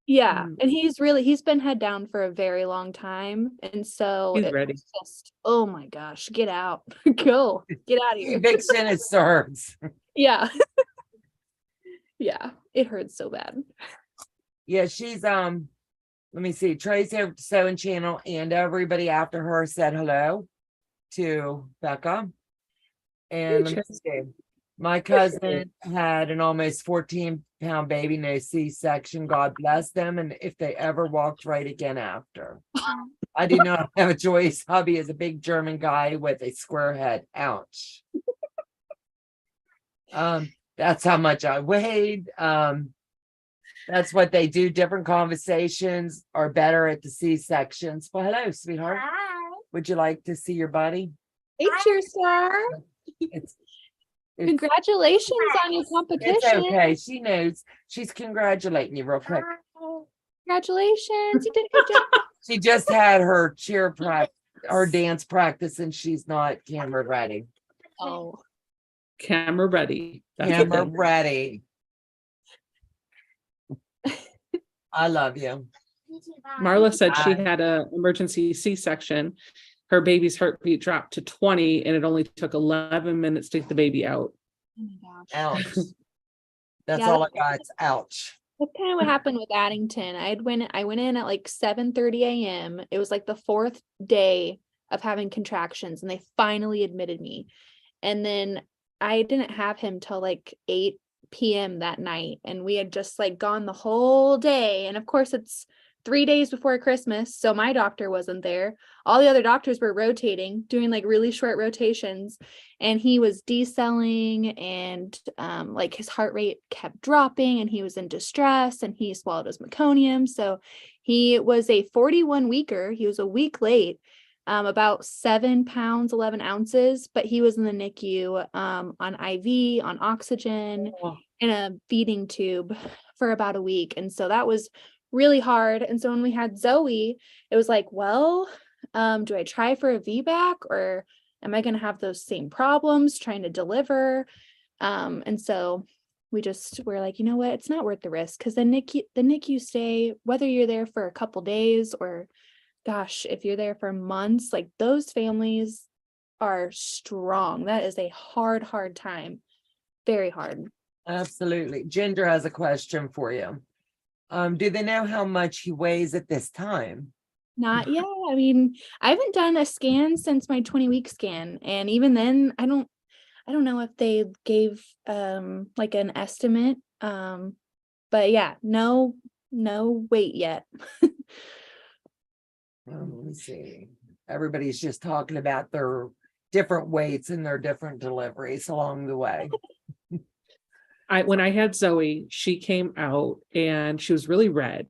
Speaker 3: Yeah.
Speaker 4: Mm.
Speaker 3: And he's been head down for a very long time. And so
Speaker 4: He's
Speaker 3: it's
Speaker 4: ready.
Speaker 3: just, oh my gosh, get out. Go. Get out of here.
Speaker 2: Eviction it serves.
Speaker 3: Yeah. Yeah. It hurts so bad.
Speaker 2: Yeah, she's let me see, Tracy over to Sewing Channel and everybody after her said hello to Becca. And let me see. My cousin had an almost 14-pound baby, no C-section. God bless them. And if they ever walked right again after. I do not have a choice. Hubby is a big German guy with a square head. Ouch. That's how much I weighed. That's what they do. Different conversations are better at the C-sections. Well, hello, sweetheart.
Speaker 1: Hi.
Speaker 2: Would you like to see your buddy?
Speaker 3: Hey, Cheerstar.
Speaker 2: It's
Speaker 3: Congratulations on your competition.
Speaker 2: It's okay. She knows. She's congratulating you real quick.
Speaker 3: Congratulations. You did a good job.
Speaker 2: She just had her cheer practice, her dance practice, and she's not camera ready.
Speaker 3: Oh.
Speaker 4: Camera ready. That's the
Speaker 2: Camera
Speaker 4: thing.
Speaker 2: ready. I love you.
Speaker 4: Marla said she
Speaker 2: Bye.
Speaker 4: had an emergency C-section. Her baby's heartbeat dropped to 20 and it only took 11 minutes to get the baby out.
Speaker 3: Oh my gosh.
Speaker 2: Ouch. That's
Speaker 3: Yeah,
Speaker 2: all I got. It's ouch.
Speaker 3: That's kind of what happened with Addington. I went in at like 7:30 a.m. It was like the fourth day of having contractions and they finally admitted me. And then I didn't have him till like 8 p.m. that night. And we had just like gone the whole day. And of course it's 3 days before Christmas. So my doctor wasn't there. All the other doctors were rotating, doing like really short rotations. And he was decelling and like his heart rate kept dropping and he was in distress and he swallowed his meconium. So he was a 41 weeker. He was a week late, about 7 pounds, 11 ounces, but he was in the NICU on IV, on oxygen, in a feeding tube for about a week. And so that was really hard. And so when we had Zoe, it was like, well, do I try for a VBAC or am I going to have those same problems trying to deliver? And so we're like, you know what? It's not worth the risk because the NICU stay, whether you're there for a couple days or gosh, if you're there for months, like those families are strong. That is a hard time. Very hard.
Speaker 2: Absolutely. Ginger has a question for you. Do they know how much he weighs at this time?
Speaker 3: Not yet. I mean, I haven't done a scan since my 20-week scan. And even then, I don't know if they gave like an estimate. But yeah, no wait yet.
Speaker 2: Let me see. Everybody's just talking about their different weights and their different deliveries along the way.
Speaker 4: When I had Zoe, she came out and she was really red.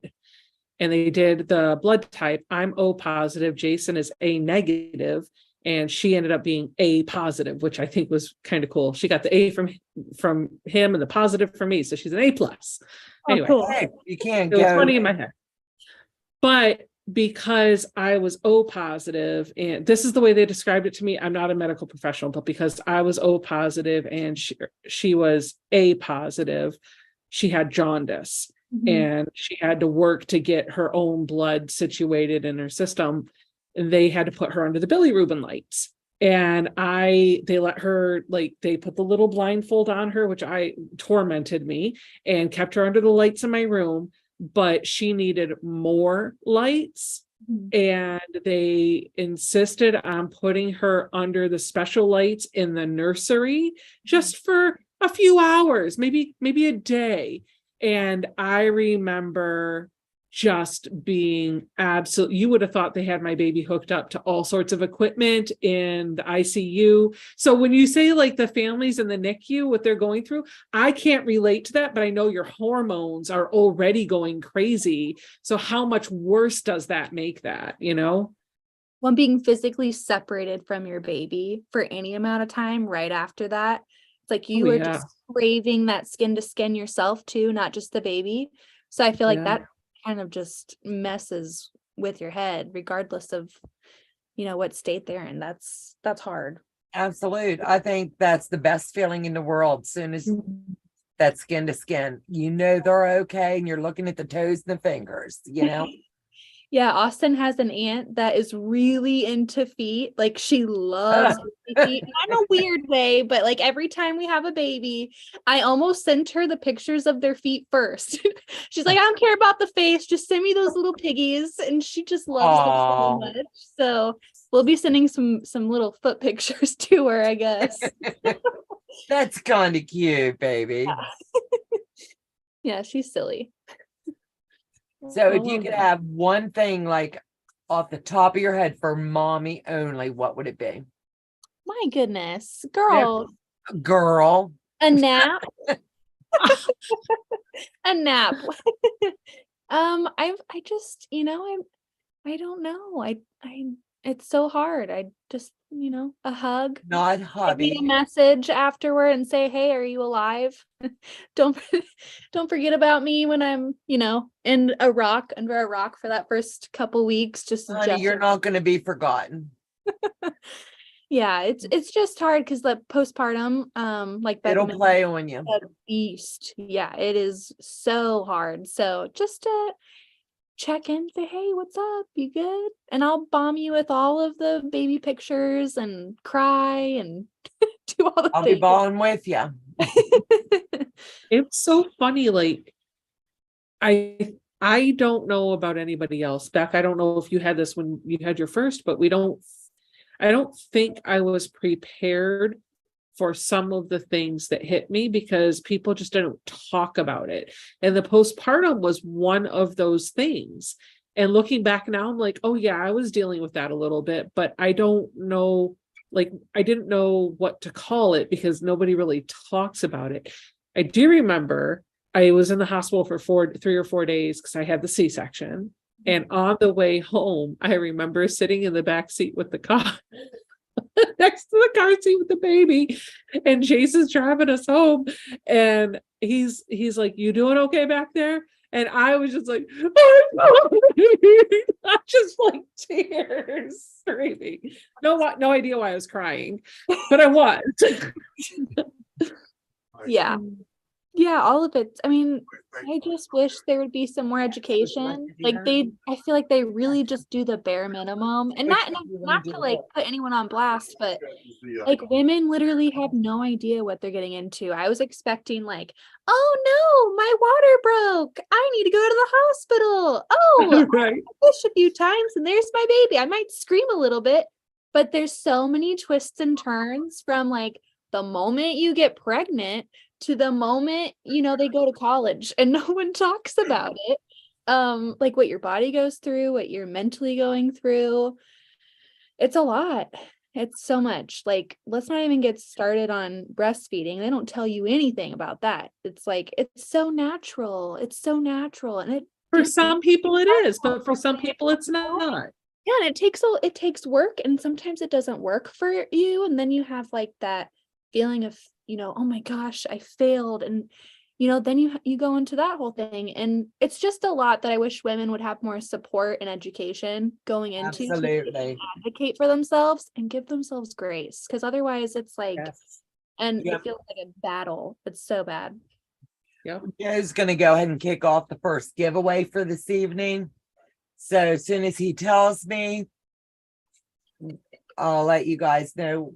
Speaker 4: And they did the blood type. I'm O positive. Jason is A negative. And she ended up being A positive, which I think was kind of cool. She got the A from him and the positive from me. So she's an A plus. Anyway,
Speaker 3: cool.
Speaker 2: Hey, you can't
Speaker 4: it was
Speaker 2: go.
Speaker 4: funny in my head. But because I was O positive, and this is the way they described it to me, I'm not a medical professional, but because I was O positive and she was A positive, she had jaundice. And she had to work to get her own blood situated in her system. And they had to put her under the bilirubin lights. And they let her, like, they put the little blindfold on her, which tormented me, and kept her under the lights in my room. But she needed more lights. And they insisted on putting her under the special lights in the nursery just for a few hours, maybe a day. And I remember just being absolute. You would have thought they had my baby hooked up to all sorts of equipment in the ICU. So when you say like the families in the NICU, what they're going through, I can't relate to that, but I know your hormones are already going crazy. So how much worse does that make that, you know?
Speaker 3: Well, being physically separated from your baby for any amount of time right after that, it's like you are just craving that skin to skin yourself too, not just the baby. So I feel like that kind of just messes with your head, regardless of, you know, what state they're in. That's hard.
Speaker 2: Absolute. I think that's the best feeling in the world. Soon as that skin to skin, you know they're okay, and you're looking at the toes and the fingers, you know.
Speaker 3: Yeah, Austin has an aunt that is really into feet. Like she loves feet, not in a weird way, but like every time we have a baby, I almost send her the pictures of their feet first. She's like, I don't care about the face, just send me those little piggies. And she just loves them so much. So we'll be sending some little foot pictures to her, I guess.
Speaker 2: That's kind of cute, baby.
Speaker 3: Yeah, she's silly.
Speaker 2: So if you could have one thing like off the top of your head for mommy only, what would it be?
Speaker 3: My goodness, girl.
Speaker 2: Girl.
Speaker 3: A nap. A nap. I just, you know, I don't know. I it's so hard. I just, you know, a hug.
Speaker 2: Not hubby.
Speaker 3: Give me a message afterward and say, hey, are you alive? Don't forget about me when I'm, you know, under a rock for that first couple weeks.
Speaker 2: Honey, you're not going to be forgotten.
Speaker 3: Yeah, it's just hard because the postpartum, like
Speaker 2: it'll play on you.
Speaker 3: A beast. Yeah, it is so hard. So just to check in, say, hey, what's up? You good? And I'll bomb you with all of the baby pictures and cry and do all the
Speaker 2: I'll
Speaker 3: things.
Speaker 2: be balling with you.
Speaker 4: It's so funny. Like, I don't know about anybody else. Beck, I don't know if you had this when you had your first, but I don't think I was prepared for some of the things that hit me because people just didn't talk about it. And the postpartum was one of those things. And looking back now, I'm like, oh yeah, I was dealing with that a little bit, but I don't know, like, I didn't know what to call it because nobody really talks about it. I do remember I was in the hospital for 3 or 4 days because I had the C-section. And on the way home, I remember sitting in the back seat with the car next to the car seat with the baby, and Jason's driving us home, and he's like, you doing okay back there? And I was just like, I just like tears streaming. No idea why I was crying, but I was.
Speaker 3: Yeah. Yeah, all of it. I mean, I just wish there would be some more education. Like I feel like they really just do the bare minimum, and not to like put anyone on blast, but like women literally have no idea what they're getting into. I was expecting like, oh no, my water broke. I need to go to the hospital. Oh,
Speaker 4: Right.
Speaker 3: I pushed a few times and there's my baby. I might scream a little bit, but there's so many twists and turns from like the moment you get pregnant to the moment, they go to college and no one talks about it. Like what your body goes through, what you're mentally going through. It's a lot. It's so much. Like, let's not even get started on breastfeeding. They don't tell you anything about that. It's like, it's so natural. It's so natural. And
Speaker 4: For some people it is, but for some people it's not.
Speaker 3: yeah, and it takes work, and sometimes it doesn't work for you. And then you have like that feeling of, oh my gosh, I failed. And then you go into that whole thing, and it's just a lot that I wish women would have more support and education going into to
Speaker 2: Absolutely.
Speaker 3: advocate for themselves and give themselves grace, because otherwise it's like,
Speaker 2: Yes.
Speaker 3: and
Speaker 2: Yep.
Speaker 3: it feels like a battle. It's so bad.
Speaker 4: Yep.
Speaker 2: Joe's gonna go ahead and kick off the first giveaway for this evening. So as soon as he tells me, I'll let you guys know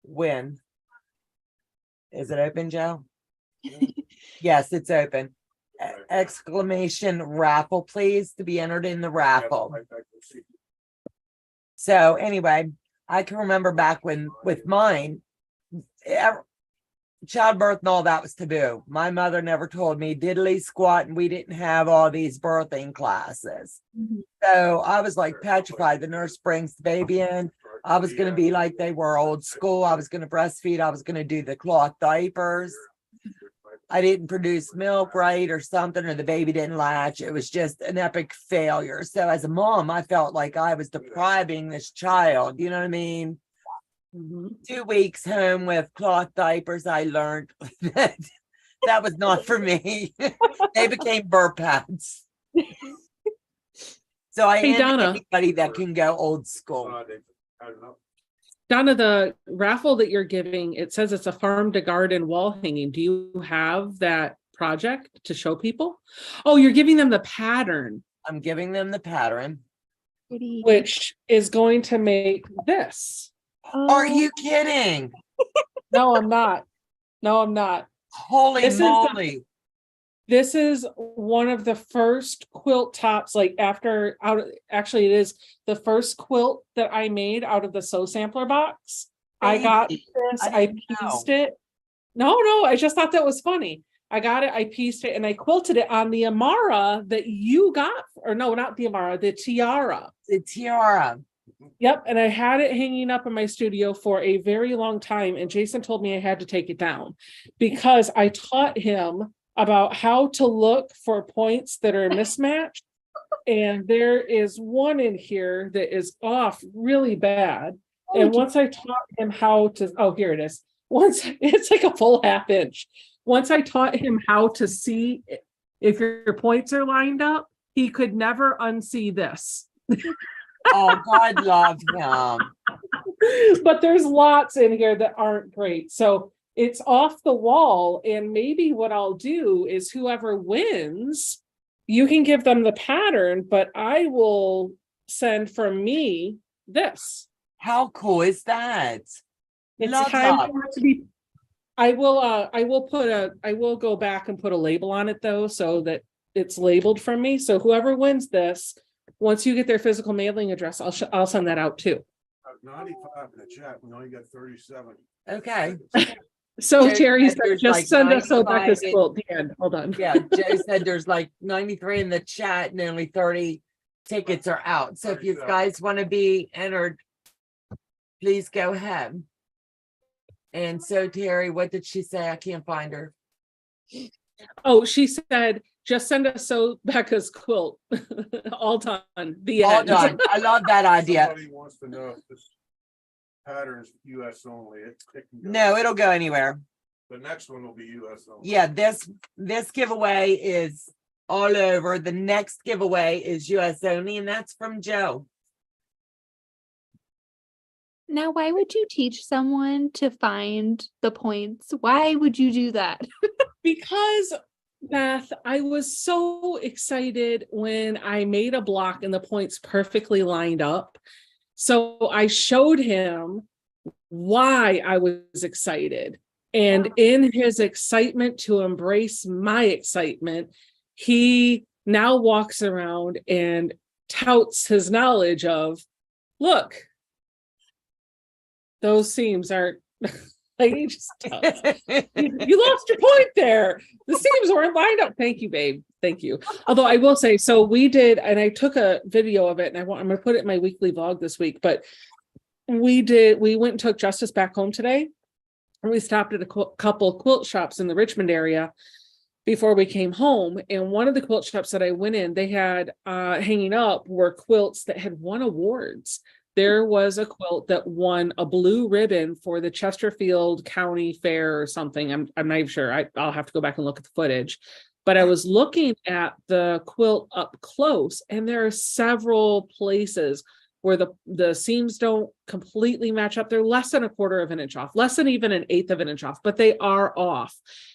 Speaker 2: when. Is it open, Joe? Yes, it's open. Exclamation raffle, please, to be entered in the raffle. So anyway, I can remember back when with mine, childbirth and all that was taboo. My mother never told me diddly squat, and we didn't have all these birthing classes. So I was like petrified. The nurse brings the baby in. I was going to be like they were old school. I was going to breastfeed. I was going to do the cloth diapers. I didn't produce milk right or something, or the baby didn't latch. It was just an epic failure. So as a mom, I felt like I was depriving this child. You know what I mean? 2 weeks home with cloth diapers, I learned that that was not for me. They became burp pads. So I
Speaker 4: Hey,
Speaker 2: envy
Speaker 4: Donna.
Speaker 2: anybody that can go old school.
Speaker 4: Donna, the raffle that you're giving, it says it's a farm to garden wall hanging. Do you have that project to show people? Oh, you're giving them the pattern.
Speaker 2: I'm giving them the pattern.
Speaker 4: Which is going to make this.
Speaker 2: Are you kidding?
Speaker 4: No, I'm not. No, I'm not.
Speaker 2: Holy
Speaker 4: This is
Speaker 2: moly.
Speaker 4: This is one of the first quilt tops, like actually it is the first quilt that I made out of the sew sampler box. I got this, I pieced it. No, I just thought that was funny. I got it, I pieced it, and I quilted it on the Amara that you got, or no, not the Amara, the tiara.
Speaker 2: The tiara.
Speaker 4: Yep, and I had it hanging up in my studio for a very long time, and Jason told me I had to take it down because I taught him about how to look for points that are mismatched. And there is one in here that is off really bad. And once I taught him how to, here it is. It's like a full ½ inch. Once I taught him how to see if your points are lined up, he could never unsee this.
Speaker 2: Oh, God love him.
Speaker 4: But there's lots in here that aren't great. So it's off the wall, and maybe what I'll do is whoever wins, you can give them the pattern, but I will send from me this.
Speaker 2: How cool is that?
Speaker 4: It's
Speaker 2: Love
Speaker 4: time
Speaker 2: that.
Speaker 4: for it to be. I will go back and put a label on it though, so that it's labeled from me. So whoever wins this, once you get their physical mailing address, I'll send that out too.
Speaker 1: 95 in the chat. We only got 37.
Speaker 2: Okay.
Speaker 4: So
Speaker 2: Joe
Speaker 4: Terry
Speaker 2: said
Speaker 4: said,
Speaker 2: there's
Speaker 4: just
Speaker 2: like
Speaker 4: send us
Speaker 2: 95
Speaker 4: Rebecca's
Speaker 2: in-
Speaker 4: quilt. The end. Hold on.
Speaker 2: Yeah, Joe said there's like 93 in the chat and only 30 tickets are out. So if you guys want to be entered, please go ahead. And so Terry, what did she say? I can't find her.
Speaker 4: Oh, she said, just send us Becca's quilt. All done. The
Speaker 2: All
Speaker 4: end.
Speaker 2: done. I love that idea.
Speaker 1: Somebody wants to know if this pattern's US only. It can go.
Speaker 2: No, it'll go anywhere.
Speaker 1: The next one will be US only.
Speaker 2: Yeah, this giveaway is all over. The next giveaway is US only, and that's from Joe.
Speaker 3: Now, why would you teach someone to find the points? Why would you do that?
Speaker 4: Because Beth, I was so excited when I made a block and the points perfectly lined up. So I showed him why I was excited. And in his excitement to embrace my excitement, he now walks around and touts his knowledge of, look, those seams aren't like he just touts. You lost your point there. The seams weren't lined up. Thank you, babe. Thank you. Although I will say, so we did, and I took a video of it, and I'm going to put it in my weekly vlog this week. But we went and took Justice back home today, and we stopped at a couple quilt shops in the Richmond area before we came home. And one of the quilt shops that I went in, they had hanging up were quilts that had won awards. There was a quilt that won a blue ribbon for the Chesterfield County Fair or something. I'm not even sure. I'll have to go back and look at the footage. But I was looking at the quilt up close, and there are several places where the seams don't completely match up. They're less than a quarter of an inch off, less than even an eighth of an inch off, but they are off.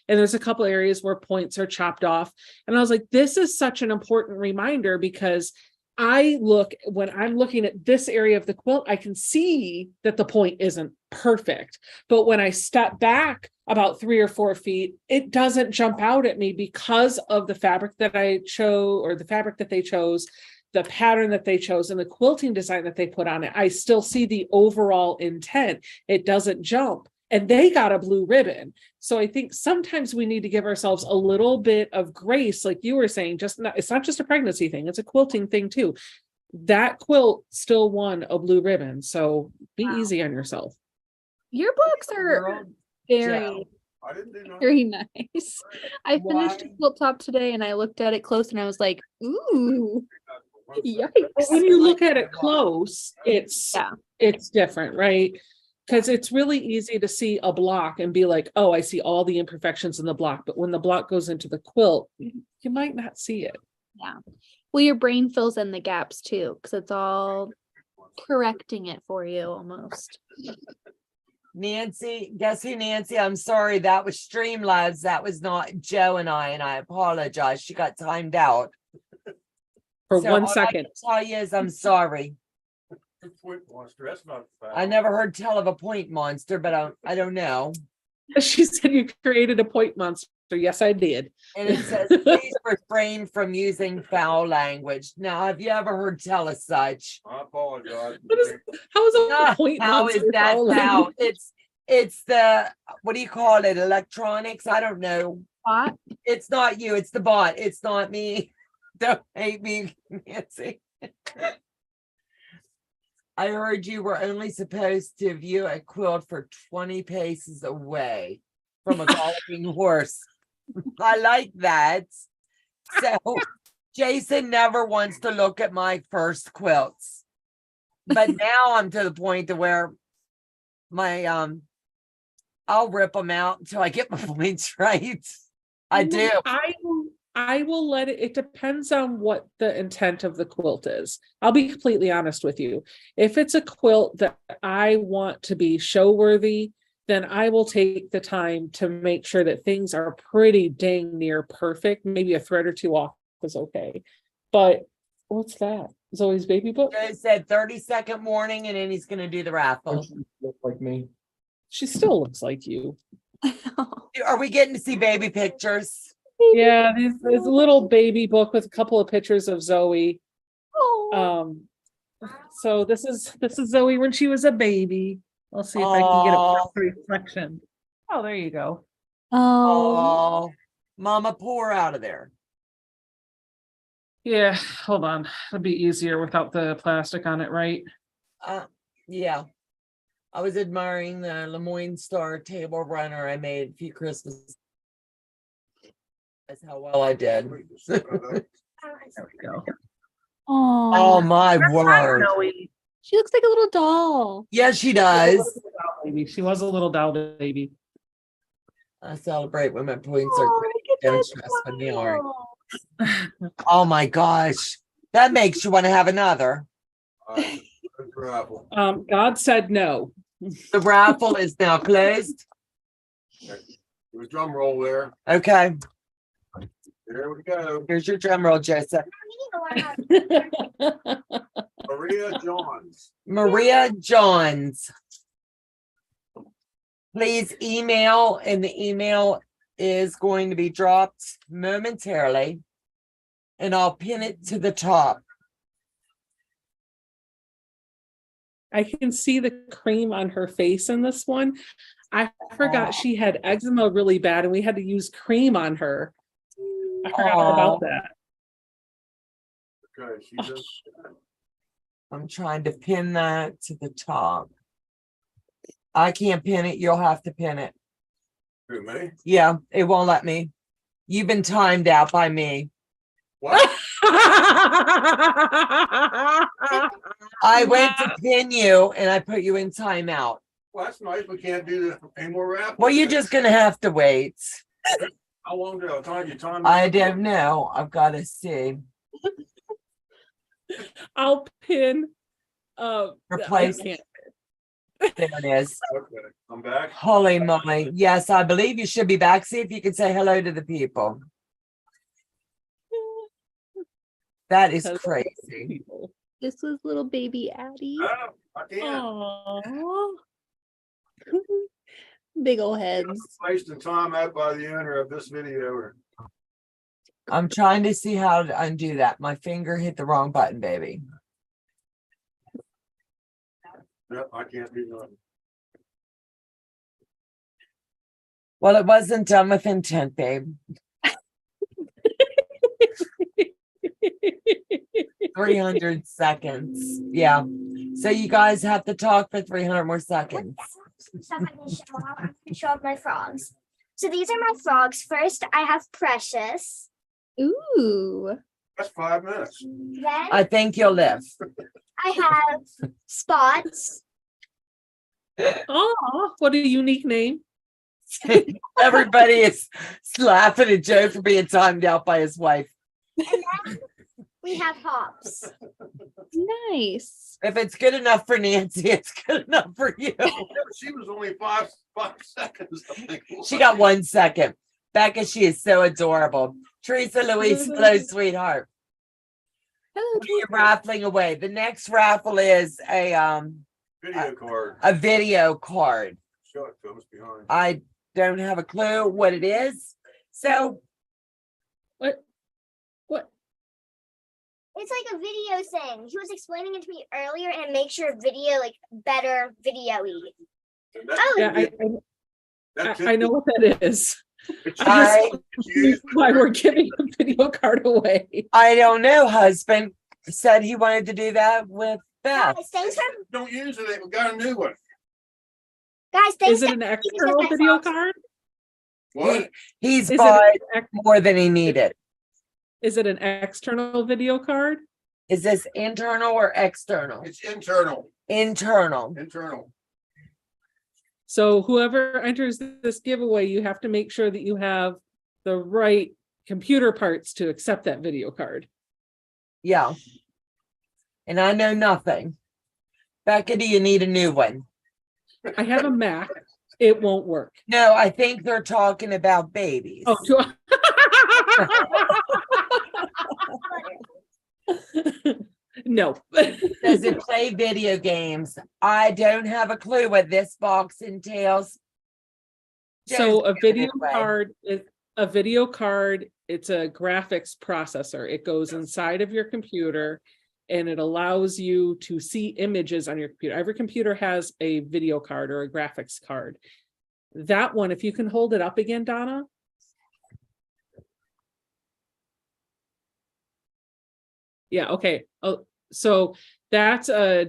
Speaker 4: And there's a couple areas where points are chopped off. And I was like, this is such an important reminder, because when I'm looking at this area of the quilt, I can see that the point isn't perfect. But when I step back about 3 or 4 feet, it doesn't jump out at me because of the fabric that I chose, or the fabric that they chose, the pattern that they chose, and the quilting design that they put on it. I still see the overall intent. It doesn't jump. And they got a blue ribbon. So I think sometimes we need to give ourselves a little bit of grace, like you were saying. It's not just a pregnancy thing, it's a quilting thing too. That quilt still won a blue ribbon. So be easy on yourself.
Speaker 3: Your books are very,
Speaker 1: I didn't do nothing.
Speaker 3: very nice. I finished a quilt top today, and I looked at it close, and I was like, ooh, yikes.
Speaker 4: But when you look at it close, it's different, right? Because it's really easy to see a block and be like, oh, I see all the imperfections in the block. But when the block goes into the quilt, you might not see it.
Speaker 3: Yeah. Well, your brain fills in the gaps too, because it's all correcting it for you almost.
Speaker 2: Nancy, guess who, Nancy? I'm sorry, that was Streamlabs. That was not Joe and I apologize. She got timed out.
Speaker 4: For
Speaker 2: So
Speaker 4: 1
Speaker 2: all I
Speaker 4: second.
Speaker 2: can tell you is I'm sorry.
Speaker 1: Point monster, that's not bad.
Speaker 2: I never heard tell of a point monster, but I don't know.
Speaker 4: She said you created a point monster. Yes, I did.
Speaker 2: And it says, please refrain from using foul language. Now, have you ever heard tell of such?
Speaker 1: I apologize.
Speaker 4: How is a point
Speaker 2: How
Speaker 4: monster?
Speaker 2: is that
Speaker 4: foul
Speaker 2: foul?
Speaker 4: language?
Speaker 2: It's the, what do you call it? Electronics? I don't know.
Speaker 3: Bot?
Speaker 2: It's not you, it's the bot. It's not me. Don't hate me, Nancy. I heard you were only supposed to view a quilt for 20 paces away from a galloping horse. I like that. So Jason never wants to look at my first quilts. But now I'm to the point to where my I'll rip them out until I get my points right. I do.
Speaker 4: I will let it depends on what the intent of the quilt is. I'll be completely honest with you. If it's a quilt that I want to be show worthy, then I will take the time to make sure that things are pretty dang near perfect. Maybe a thread or two off is okay. But what's that? Zoe's baby book?
Speaker 2: Joe said 30-second warning, and then he's gonna do the raffle.
Speaker 5: Look like me.
Speaker 4: She still looks like you.
Speaker 2: Are we getting to see baby pictures?
Speaker 4: Yeah, there's a little baby book with a couple of pictures of Zoe.
Speaker 3: Oh,
Speaker 4: So this is Zoe when she was a baby. I'll see if I can get a reflection. Oh, there you go.
Speaker 2: Oh, mama, pour out of there.
Speaker 4: Yeah, hold on. It'll be easier without the plastic on it, right?
Speaker 2: Yeah. I was admiring the Lemoyne Star table runner I made a few Christmas. That's how well I did.
Speaker 4: There we go.
Speaker 2: Oh my word.
Speaker 4: Zoe.
Speaker 3: she looks like a little doll.
Speaker 2: Yes, she does.
Speaker 4: She was a little doll baby.
Speaker 2: I celebrate when my points are
Speaker 3: Oh,
Speaker 2: great.
Speaker 3: look at
Speaker 2: Don't
Speaker 3: that
Speaker 2: stress when they aren't.
Speaker 3: doll.
Speaker 2: Oh my gosh. That makes you want to have another.
Speaker 1: That's Raffle.
Speaker 4: God said no.
Speaker 2: The raffle is now closed.
Speaker 1: There's a drum roll there.
Speaker 2: Okay,
Speaker 1: There we go.
Speaker 2: here's your drum roll, Joseph.
Speaker 1: Maria Johns.
Speaker 2: Maria Johns. Please email, and the email is going to be dropped momentarily. And I'll pin it to the top.
Speaker 4: I can see the cream on her face in this one. I forgot she had eczema really bad and we had to use cream on her. I forgot all about that.
Speaker 1: Okay, she's in.
Speaker 2: I'm trying to pin that to the top. I can't pin it. You'll have to pin it.
Speaker 1: Who, me?
Speaker 2: Yeah, it won't let me. You've been timed out by me.
Speaker 1: What?
Speaker 2: I went to pin you and I put you in timeout.
Speaker 1: Well, that's nice. We can't do this any more raffles.
Speaker 2: Well, you're just gonna have to wait.
Speaker 1: How long do I time you? Time?
Speaker 2: I don't know. I've got to see.
Speaker 4: I'll pin
Speaker 2: Replace.
Speaker 4: I can't.
Speaker 2: There it is.
Speaker 1: Okay, I'm back.
Speaker 2: Holy moly. Yes, I believe you should be back. See if you can say hello to the people. That is crazy.
Speaker 4: People.
Speaker 3: This was little baby Addie.
Speaker 1: Oh, I can't.
Speaker 4: Aww.
Speaker 3: Big ol' heads.
Speaker 1: Placed in time out by the owner of this video.
Speaker 2: I'm trying to see how to undo that. My finger hit the wrong button, baby.
Speaker 1: Yep, I can't do nothing.
Speaker 2: Well, it wasn't done with intent, babe. 300 seconds. Yeah. So you guys have to talk for 300 more seconds.
Speaker 5: Stuff I can show off. I can show off my frogs. So these are my frogs. First, I have Precious.
Speaker 3: Ooh.
Speaker 1: That's 5 minutes.
Speaker 5: Then
Speaker 2: I think you'll live.
Speaker 5: I have Spots.
Speaker 4: Oh, what a unique name.
Speaker 2: Everybody is laughing at Joe for being timed out by his wife.
Speaker 5: And then we have Hops.
Speaker 3: Nice.
Speaker 2: If it's good enough for Nancy, it's good enough for you.
Speaker 1: She was only five seconds. I think.
Speaker 2: She got 1 second. Becca, she is so adorable. Teresa Louise, hello, sweetheart.
Speaker 3: Hello.
Speaker 2: You're raffling away. The next raffle is a
Speaker 1: Video card.
Speaker 2: video card.
Speaker 1: Show it to us behind.
Speaker 2: I don't have a clue what it is. So
Speaker 4: What?
Speaker 5: It's like a video thing. He was explaining it to me earlier, and it makes your video like better video-y. Oh,
Speaker 4: Yeah, I know what that is.
Speaker 2: I
Speaker 4: That's why we're giving a video card away.
Speaker 2: I don't know. Husband said he wanted to do that with Beth.
Speaker 5: guys, thanks for
Speaker 1: Don't use it. We got a new one.
Speaker 5: guys. Thanks.
Speaker 4: Is it an external video card?
Speaker 1: What?
Speaker 2: He's
Speaker 4: Is
Speaker 2: bought
Speaker 4: it
Speaker 2: more than he needed.
Speaker 4: Is it an external video card?
Speaker 2: Is this internal or external?
Speaker 1: It's internal.
Speaker 2: Internal.
Speaker 1: Internal.
Speaker 4: So whoever enters this giveaway, you have to make sure that you have the right computer parts to accept that video card.
Speaker 2: Yeah. And I know nothing. Becca, do you need a new one?
Speaker 4: I have a Mac. It won't work.
Speaker 2: No, I think they're talking about babies.
Speaker 4: Oh, no.
Speaker 2: Does it play video games? I don't have a clue what this box entails.
Speaker 4: So a
Speaker 2: Just give it
Speaker 4: video
Speaker 2: away.
Speaker 4: card is a video card. It's a graphics processor. It goes inside of your computer and it allows you to see images on your computer. Every computer has a video card or a graphics card. That one, if you can hold it up again, Donna. Yeah, okay. Oh, so that's a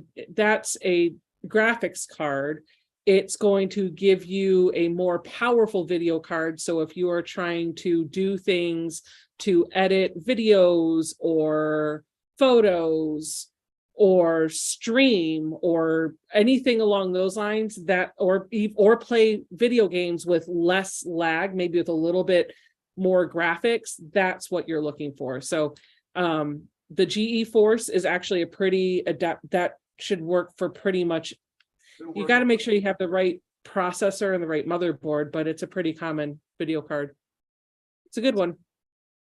Speaker 4: graphics card. It's going to give you a more powerful video card. So if you are trying to do things to edit videos or photos or stream or anything along those lines, that or play video games with less lag, maybe with a little bit more graphics, that's what you're looking for. So the GE Force is actually a pretty adept, that should work for pretty much. You got to make sure you have the right processor and the right motherboard, but it's a pretty common video card. It's a good one.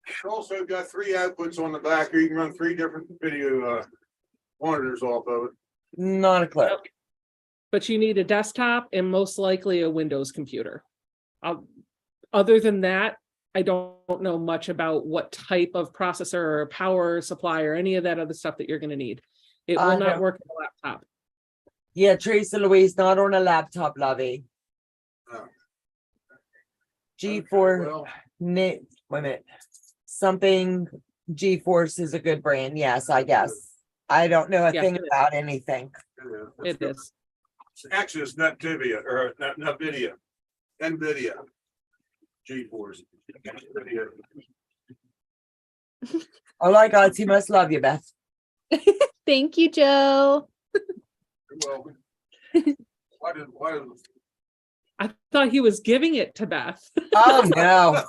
Speaker 1: It's also got 3 outputs on the back, or you can run 3 different video monitors off of it.
Speaker 2: Not a clue.
Speaker 4: But you need a desktop and most likely a Windows computer. Other than that, I don't know much about what type of processor or power supply or any of that other stuff that you're going to need. It will not work on a laptop.
Speaker 2: Yeah, Teresa Louise, not on a laptop, lovey.
Speaker 1: Oh.
Speaker 2: G4,
Speaker 1: Well,
Speaker 2: wait a minute. Something G-Force is a good brand. Yes, I guess. I don't know a
Speaker 4: Yes,
Speaker 2: thing
Speaker 4: it is.
Speaker 2: about anything.
Speaker 4: It is.
Speaker 1: Actually, it's not Tibia or not NVIDIA. NVIDIA. G-Force. NVIDIA.
Speaker 2: Oh my God, he must love you, Beth.
Speaker 3: Thank you, Joe.
Speaker 1: Well, why did
Speaker 4: I thought he was giving it to Beth.
Speaker 2: Oh no.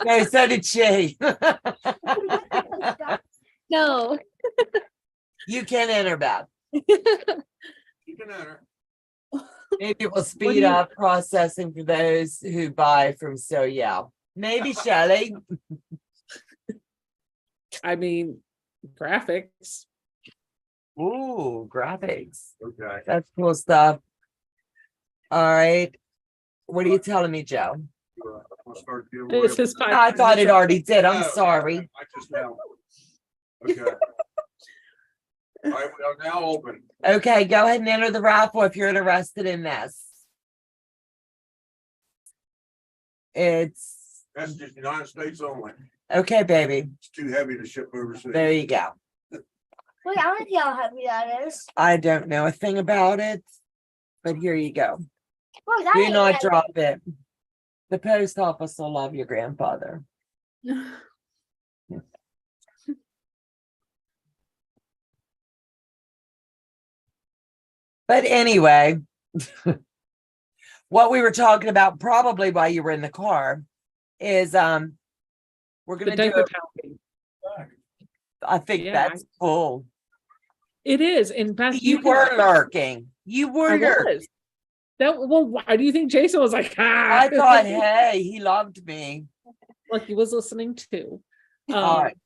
Speaker 2: No, so did she.
Speaker 3: No.
Speaker 2: You can enter, Beth.
Speaker 1: you can enter?
Speaker 2: Maybe it will
Speaker 4: do
Speaker 2: speed
Speaker 4: you-
Speaker 2: up processing for those who buy from So Yeah. Maybe Shelley.
Speaker 4: I mean, graphics.
Speaker 2: Ooh, graphics.
Speaker 1: Okay.
Speaker 2: That's cool stuff. All right. What are you telling me, Joe?
Speaker 1: I'll start giving away.
Speaker 4: It's his
Speaker 2: I thought it already did. I'm
Speaker 1: Oh,
Speaker 2: sorry.
Speaker 1: I just now. Okay. All right, we are now open.
Speaker 2: Okay, go ahead and enter the raffle if you're interested in this. It's
Speaker 1: That's just United States only.
Speaker 2: okay, baby.
Speaker 1: It's too heavy to ship overseas.
Speaker 2: There you go.
Speaker 5: Wait, I want to see how heavy that is.
Speaker 2: I don't know a thing about it, but here you go.
Speaker 5: Oh, that
Speaker 2: Do
Speaker 5: ain't
Speaker 2: not
Speaker 5: heavy.
Speaker 2: drop it. The post office will love your grandfather. But anyway, what we were talking about probably while you were in the car is we're
Speaker 4: The
Speaker 2: gonna do
Speaker 4: diaper
Speaker 2: it.
Speaker 4: pounding.
Speaker 2: I think
Speaker 4: Yeah,
Speaker 2: that's cool.
Speaker 4: It is. And Beth,
Speaker 2: You
Speaker 4: can-
Speaker 2: were lurking. You
Speaker 4: I
Speaker 2: were lurking.
Speaker 4: was. Well, why do you think Jason was like,
Speaker 2: I thought, hey, he loved me.
Speaker 4: like he was listening too.
Speaker 2: All right.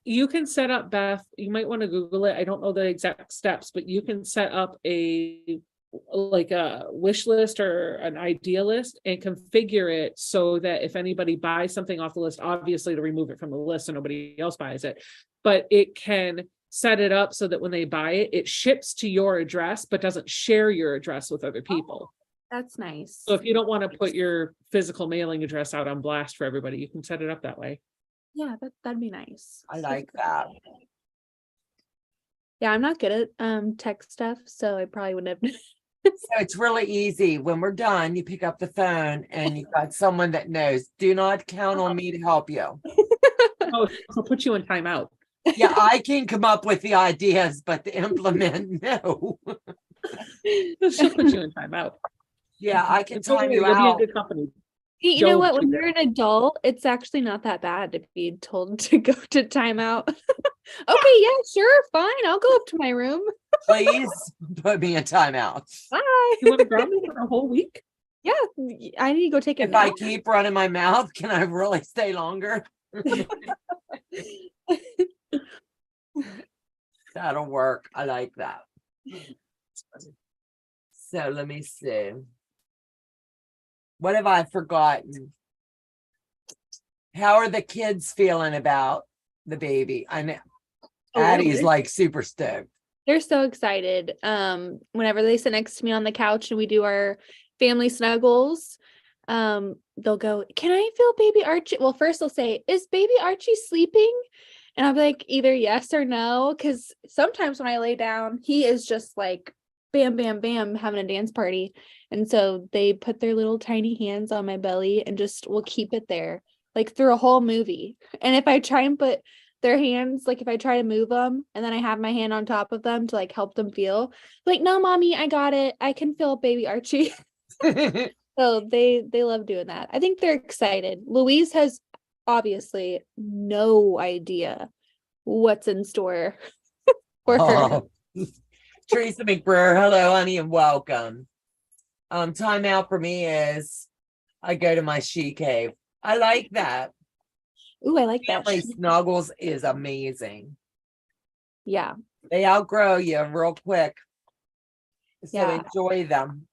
Speaker 4: You can set up, Beth, you might want to Google it. I don't know the exact steps, but you can set up a wish list or an idea list and configure it so that if anybody buys something off the list, obviously to remove it from the list so nobody else buys it, but it can set it up so that when they buy it, it ships to your address, but doesn't share your address with other people.
Speaker 3: That's nice.
Speaker 4: So if you don't want to put your physical mailing address out on blast for everybody, you can set it up that way.
Speaker 3: Yeah, that'd be nice.
Speaker 2: I like that.
Speaker 3: Yeah, I'm not good at tech stuff, so I probably wouldn't have.
Speaker 2: So it's really easy. When we're done, you pick up the phone and you've got someone that knows. Do not count on me to help you.
Speaker 4: Oh, I'll put you in timeout.
Speaker 2: Yeah, I can come up with the ideas, but to implement, no.
Speaker 4: She'll put you in timeout.
Speaker 2: Yeah, I can
Speaker 4: It's okay,
Speaker 2: time you
Speaker 4: you'll be in
Speaker 2: out.
Speaker 4: good company.
Speaker 3: You know
Speaker 4: Joe
Speaker 3: what? When
Speaker 4: did
Speaker 3: you're an adult, it's actually not that bad to be told to go to timeout. Okay, yeah, sure, fine. I'll go up to my room.
Speaker 2: Please put me in timeout.
Speaker 3: Bye.
Speaker 4: You want to ground me for a whole week?
Speaker 3: Yeah, I need to go take a
Speaker 2: If I
Speaker 3: nap.
Speaker 2: keep running my mouth, can I really stay longer? That'll work. I like that. So let me see. What have I forgotten? How are the kids feeling about the baby? I know
Speaker 3: Oh,
Speaker 2: Addie's
Speaker 3: they're-
Speaker 2: like super stoked.
Speaker 3: They're so excited. Whenever they sit next to me on the couch and we do our family snuggles, they'll go, "Can I feel baby Archie?" Well, first they'll say, "Is baby Archie sleeping?" And I'll be like, either yes or no, because sometimes when I lay down, he is just like bam, bam, bam, having a dance party. And so they put their little tiny hands on my belly and just will keep it there, like through a whole movie. And if I try and put their hands, like if I try to move them and then I have my hand on top of them to like help them feel, like, "No, mommy, I got it. I can feel baby Archie." So they love doing that. I think they're excited. Louise has obviously no idea what's in store. for her.
Speaker 2: Oh. Teresa McBrewer, hello, honey, and welcome. Time out for me is I go to my she cave. I like that.
Speaker 3: Ooh, I like that.
Speaker 2: Family snuggles is amazing.
Speaker 3: Yeah.
Speaker 2: They outgrow you real quick. So
Speaker 3: Yeah.
Speaker 2: enjoy them.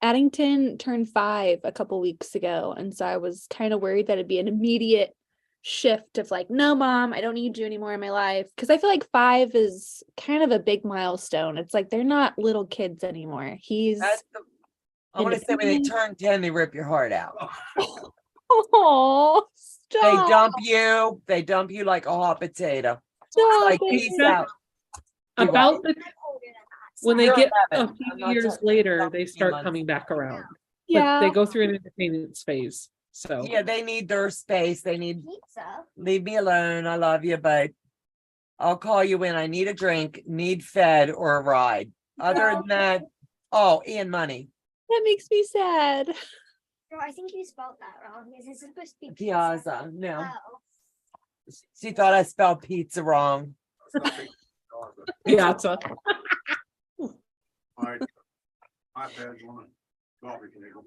Speaker 3: Addington turned 5 a couple weeks ago, and so I was kind of worried that it'd be an immediate shift of like, no, mom, I don't need you anymore in my life. Because I feel like 5 is kind of a big milestone. It's like they're not little kids anymore. He's
Speaker 2: I want to say when they turn 10, they rip your heart out.
Speaker 3: oh, stop.
Speaker 2: They dump you like a hot potato.
Speaker 3: Stop
Speaker 2: Like
Speaker 3: it.
Speaker 2: peace out.
Speaker 4: About the when they
Speaker 2: You're
Speaker 4: get
Speaker 2: 11.
Speaker 4: a few
Speaker 2: I'm not
Speaker 4: years
Speaker 2: talking
Speaker 4: later,
Speaker 2: about
Speaker 4: they
Speaker 2: few
Speaker 4: start
Speaker 2: months.
Speaker 4: coming back around. But
Speaker 3: Yeah.
Speaker 4: they go through an independence phase. So
Speaker 2: Yeah, they need their space. They need
Speaker 5: Pizza.
Speaker 2: leave me alone. I love you, but I'll call you when I need a drink, need fed, or a ride. Other than that, oh, and money.
Speaker 3: That makes me sad.
Speaker 5: No, I think you spelled that wrong. This is supposed to be pizza.
Speaker 2: Piazza. No.
Speaker 5: Oh.
Speaker 2: She thought I spelled pizza wrong.
Speaker 4: piazza.
Speaker 1: My iPad's on. Coffee table.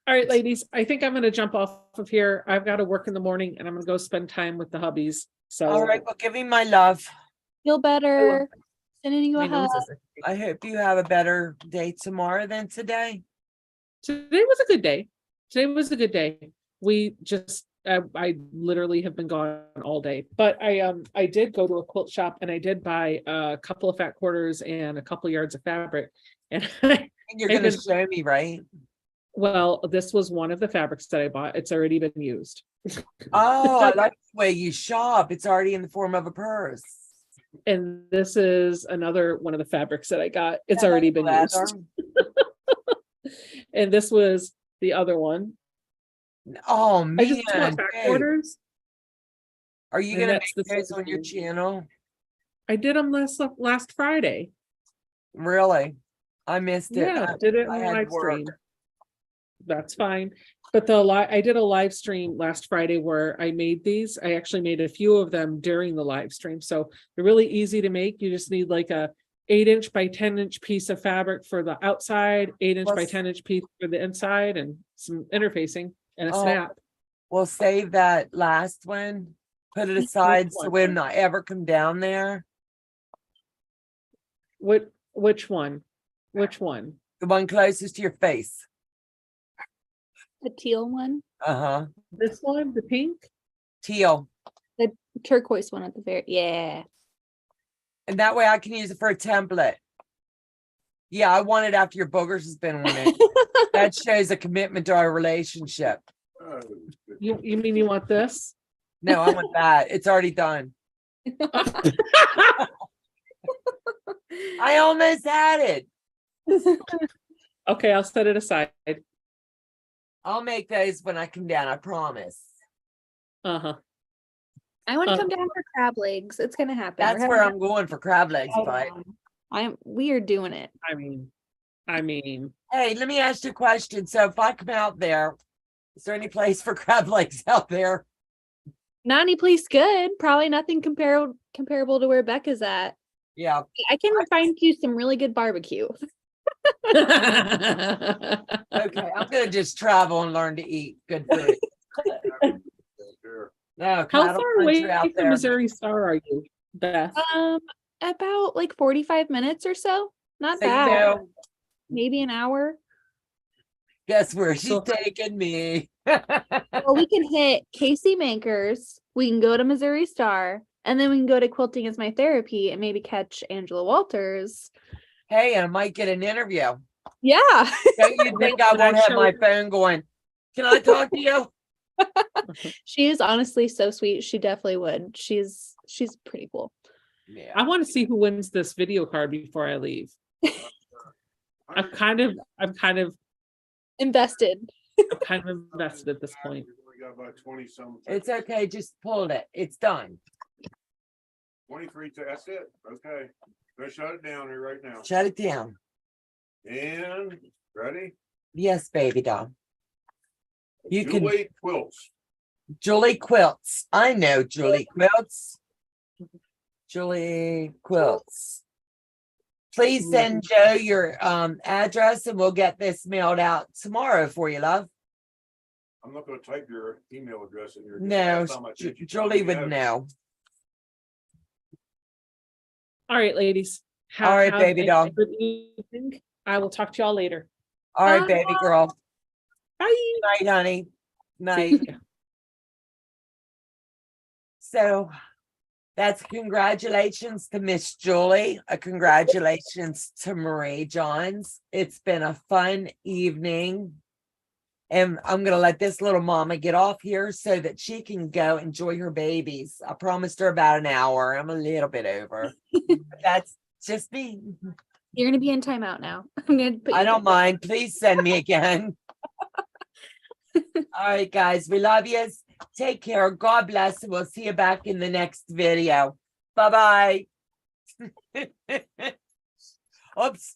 Speaker 4: All right, ladies, I think I'm gonna jump off of here. I've got to work in the morning and I'm gonna go spend time with the hubbies. So
Speaker 2: All right, well, give me my love.
Speaker 3: Feel better. Sending you a hug.
Speaker 2: I hope you have a better day tomorrow than today.
Speaker 4: today was a good day. Today was a good day. We just I literally have been gone all day, but I did go to a quilt shop and I did buy a couple of fat quarters and a couple yards of fabric. And
Speaker 2: And you're
Speaker 4: I
Speaker 2: going to
Speaker 4: can-
Speaker 2: show me, right?
Speaker 4: well, this was one of the fabrics that I bought. It's already been used.
Speaker 2: Oh, I like the way you shop. It's already in the form of a purse.
Speaker 4: And this is another one of the fabrics that I got. It's
Speaker 2: Yeah,
Speaker 4: already been
Speaker 2: leather.
Speaker 4: used. And this was the other one.
Speaker 2: Oh,
Speaker 4: I
Speaker 2: man.
Speaker 4: just bought fat
Speaker 2: dude.
Speaker 4: quarters.
Speaker 2: Are you
Speaker 4: And
Speaker 2: going to
Speaker 4: that's
Speaker 2: make
Speaker 4: the
Speaker 2: those on your
Speaker 4: same.
Speaker 2: channel?
Speaker 4: I did them last Friday.
Speaker 2: Really? I missed it.
Speaker 4: Yeah, did it
Speaker 2: I
Speaker 4: on
Speaker 2: had
Speaker 4: live
Speaker 2: work.
Speaker 4: stream. That's fine. But I did a live stream last Friday where I made these. I actually made a few of them during the live stream. So they're really easy to make. You just need like a 8" by 10" piece of fabric for the outside, 8" by
Speaker 2: Plus-
Speaker 4: 10" piece for the inside, and some interfacing and a
Speaker 2: Oh.
Speaker 4: snap.
Speaker 2: We'll save that last one. Put it aside so
Speaker 4: one?
Speaker 2: when I ever come down there.
Speaker 4: Which one? Which one?
Speaker 2: The one closest to your face.
Speaker 3: The teal one,
Speaker 2: Uh-huh.
Speaker 4: This one, the pink?
Speaker 2: Teal.
Speaker 3: the turquoise one at the very, yeah.
Speaker 2: And that way I can use it for a template. Yeah, I want it after your boogers has been on it. That shows a commitment to our relationship.
Speaker 1: Oh,
Speaker 4: You mean you want this?
Speaker 2: No, I want that. It's already done. I almost had it.
Speaker 4: Okay, I'll set it aside.
Speaker 2: I'll make those when I come down, I promise.
Speaker 4: Uh-huh.
Speaker 3: I want to
Speaker 4: Uh,
Speaker 3: come down for crab legs. It's gonna happen.
Speaker 2: That's where I'm going for crab legs, but
Speaker 3: we are doing it.
Speaker 4: I mean,
Speaker 2: hey, let me ask you a question. So if I come out there, is there any place for crab legs out there?
Speaker 3: Not any place good. Probably nothing comparable to where Becca's at.
Speaker 2: Yeah.
Speaker 3: I can find you some really good barbecue.
Speaker 2: Okay, I'm gonna just travel and learn to eat good food.
Speaker 1: here.
Speaker 2: No,
Speaker 4: how
Speaker 2: cattle
Speaker 4: far away
Speaker 2: country out
Speaker 4: from
Speaker 2: there.
Speaker 4: Missouri Star are you, Beth?
Speaker 3: About like 45 minutes or so. Not
Speaker 2: So you
Speaker 3: bad.
Speaker 2: know,
Speaker 3: Maybe an hour.
Speaker 2: guess where she's
Speaker 4: So-
Speaker 2: taking me.
Speaker 3: Well, we can hit Casey Makers. We can go to Missouri Star, and then we can go to Quilting as My Therapy and maybe catch Angela Walters.
Speaker 2: Hey, I might get an interview.
Speaker 3: Yeah.
Speaker 2: Don't you think I
Speaker 4: Can I
Speaker 2: won't have
Speaker 4: show
Speaker 2: my
Speaker 4: you?
Speaker 2: phone going? Can I talk to you?
Speaker 3: She is honestly so sweet. She definitely would. She's pretty cool.
Speaker 2: Yeah.
Speaker 4: I want to see who wins this video card before I leave. I'm kind of
Speaker 3: Invested.
Speaker 4: invested at this point.
Speaker 1: We got about 20 some.
Speaker 2: It's okay. Just pull it. It's done.
Speaker 1: 23, that's it. Okay. Go shut it down here right now.
Speaker 2: Shut it down.
Speaker 1: And ready?
Speaker 2: Yes, baby doll. You can
Speaker 1: Julie Quilts.
Speaker 2: Julie Quilts. I know Julie Quilts. Julie Quilts. Please send Joe your address and we'll get this mailed out tomorrow for you, love.
Speaker 1: I'm not gonna type your email address in here.
Speaker 2: No,
Speaker 1: Last time I checked, you told
Speaker 2: Julie
Speaker 1: me
Speaker 2: would
Speaker 1: that.
Speaker 2: know.
Speaker 4: All right, ladies.
Speaker 2: All right, baby doll.
Speaker 4: a good evening. I will talk to y'all later.
Speaker 2: All right,
Speaker 3: Bye.
Speaker 2: baby girl.
Speaker 4: Bye.
Speaker 2: Night, honey. Night.
Speaker 4: See ya.
Speaker 2: So that's congratulations to Miss Julie. A congratulations to Marie Johns. It's been a fun evening. And I'm going to let this little mama get off here so that she can go enjoy her babies. I promised her about an hour. I'm a little bit over. But that's just me.
Speaker 3: You're gonna be in timeout now. I'm gonna put
Speaker 2: I
Speaker 3: you
Speaker 2: don't mind. Please send me again. All right, guys. We love you. Take care. God bless. And we'll see you back in the next video. Bye-bye. Oops.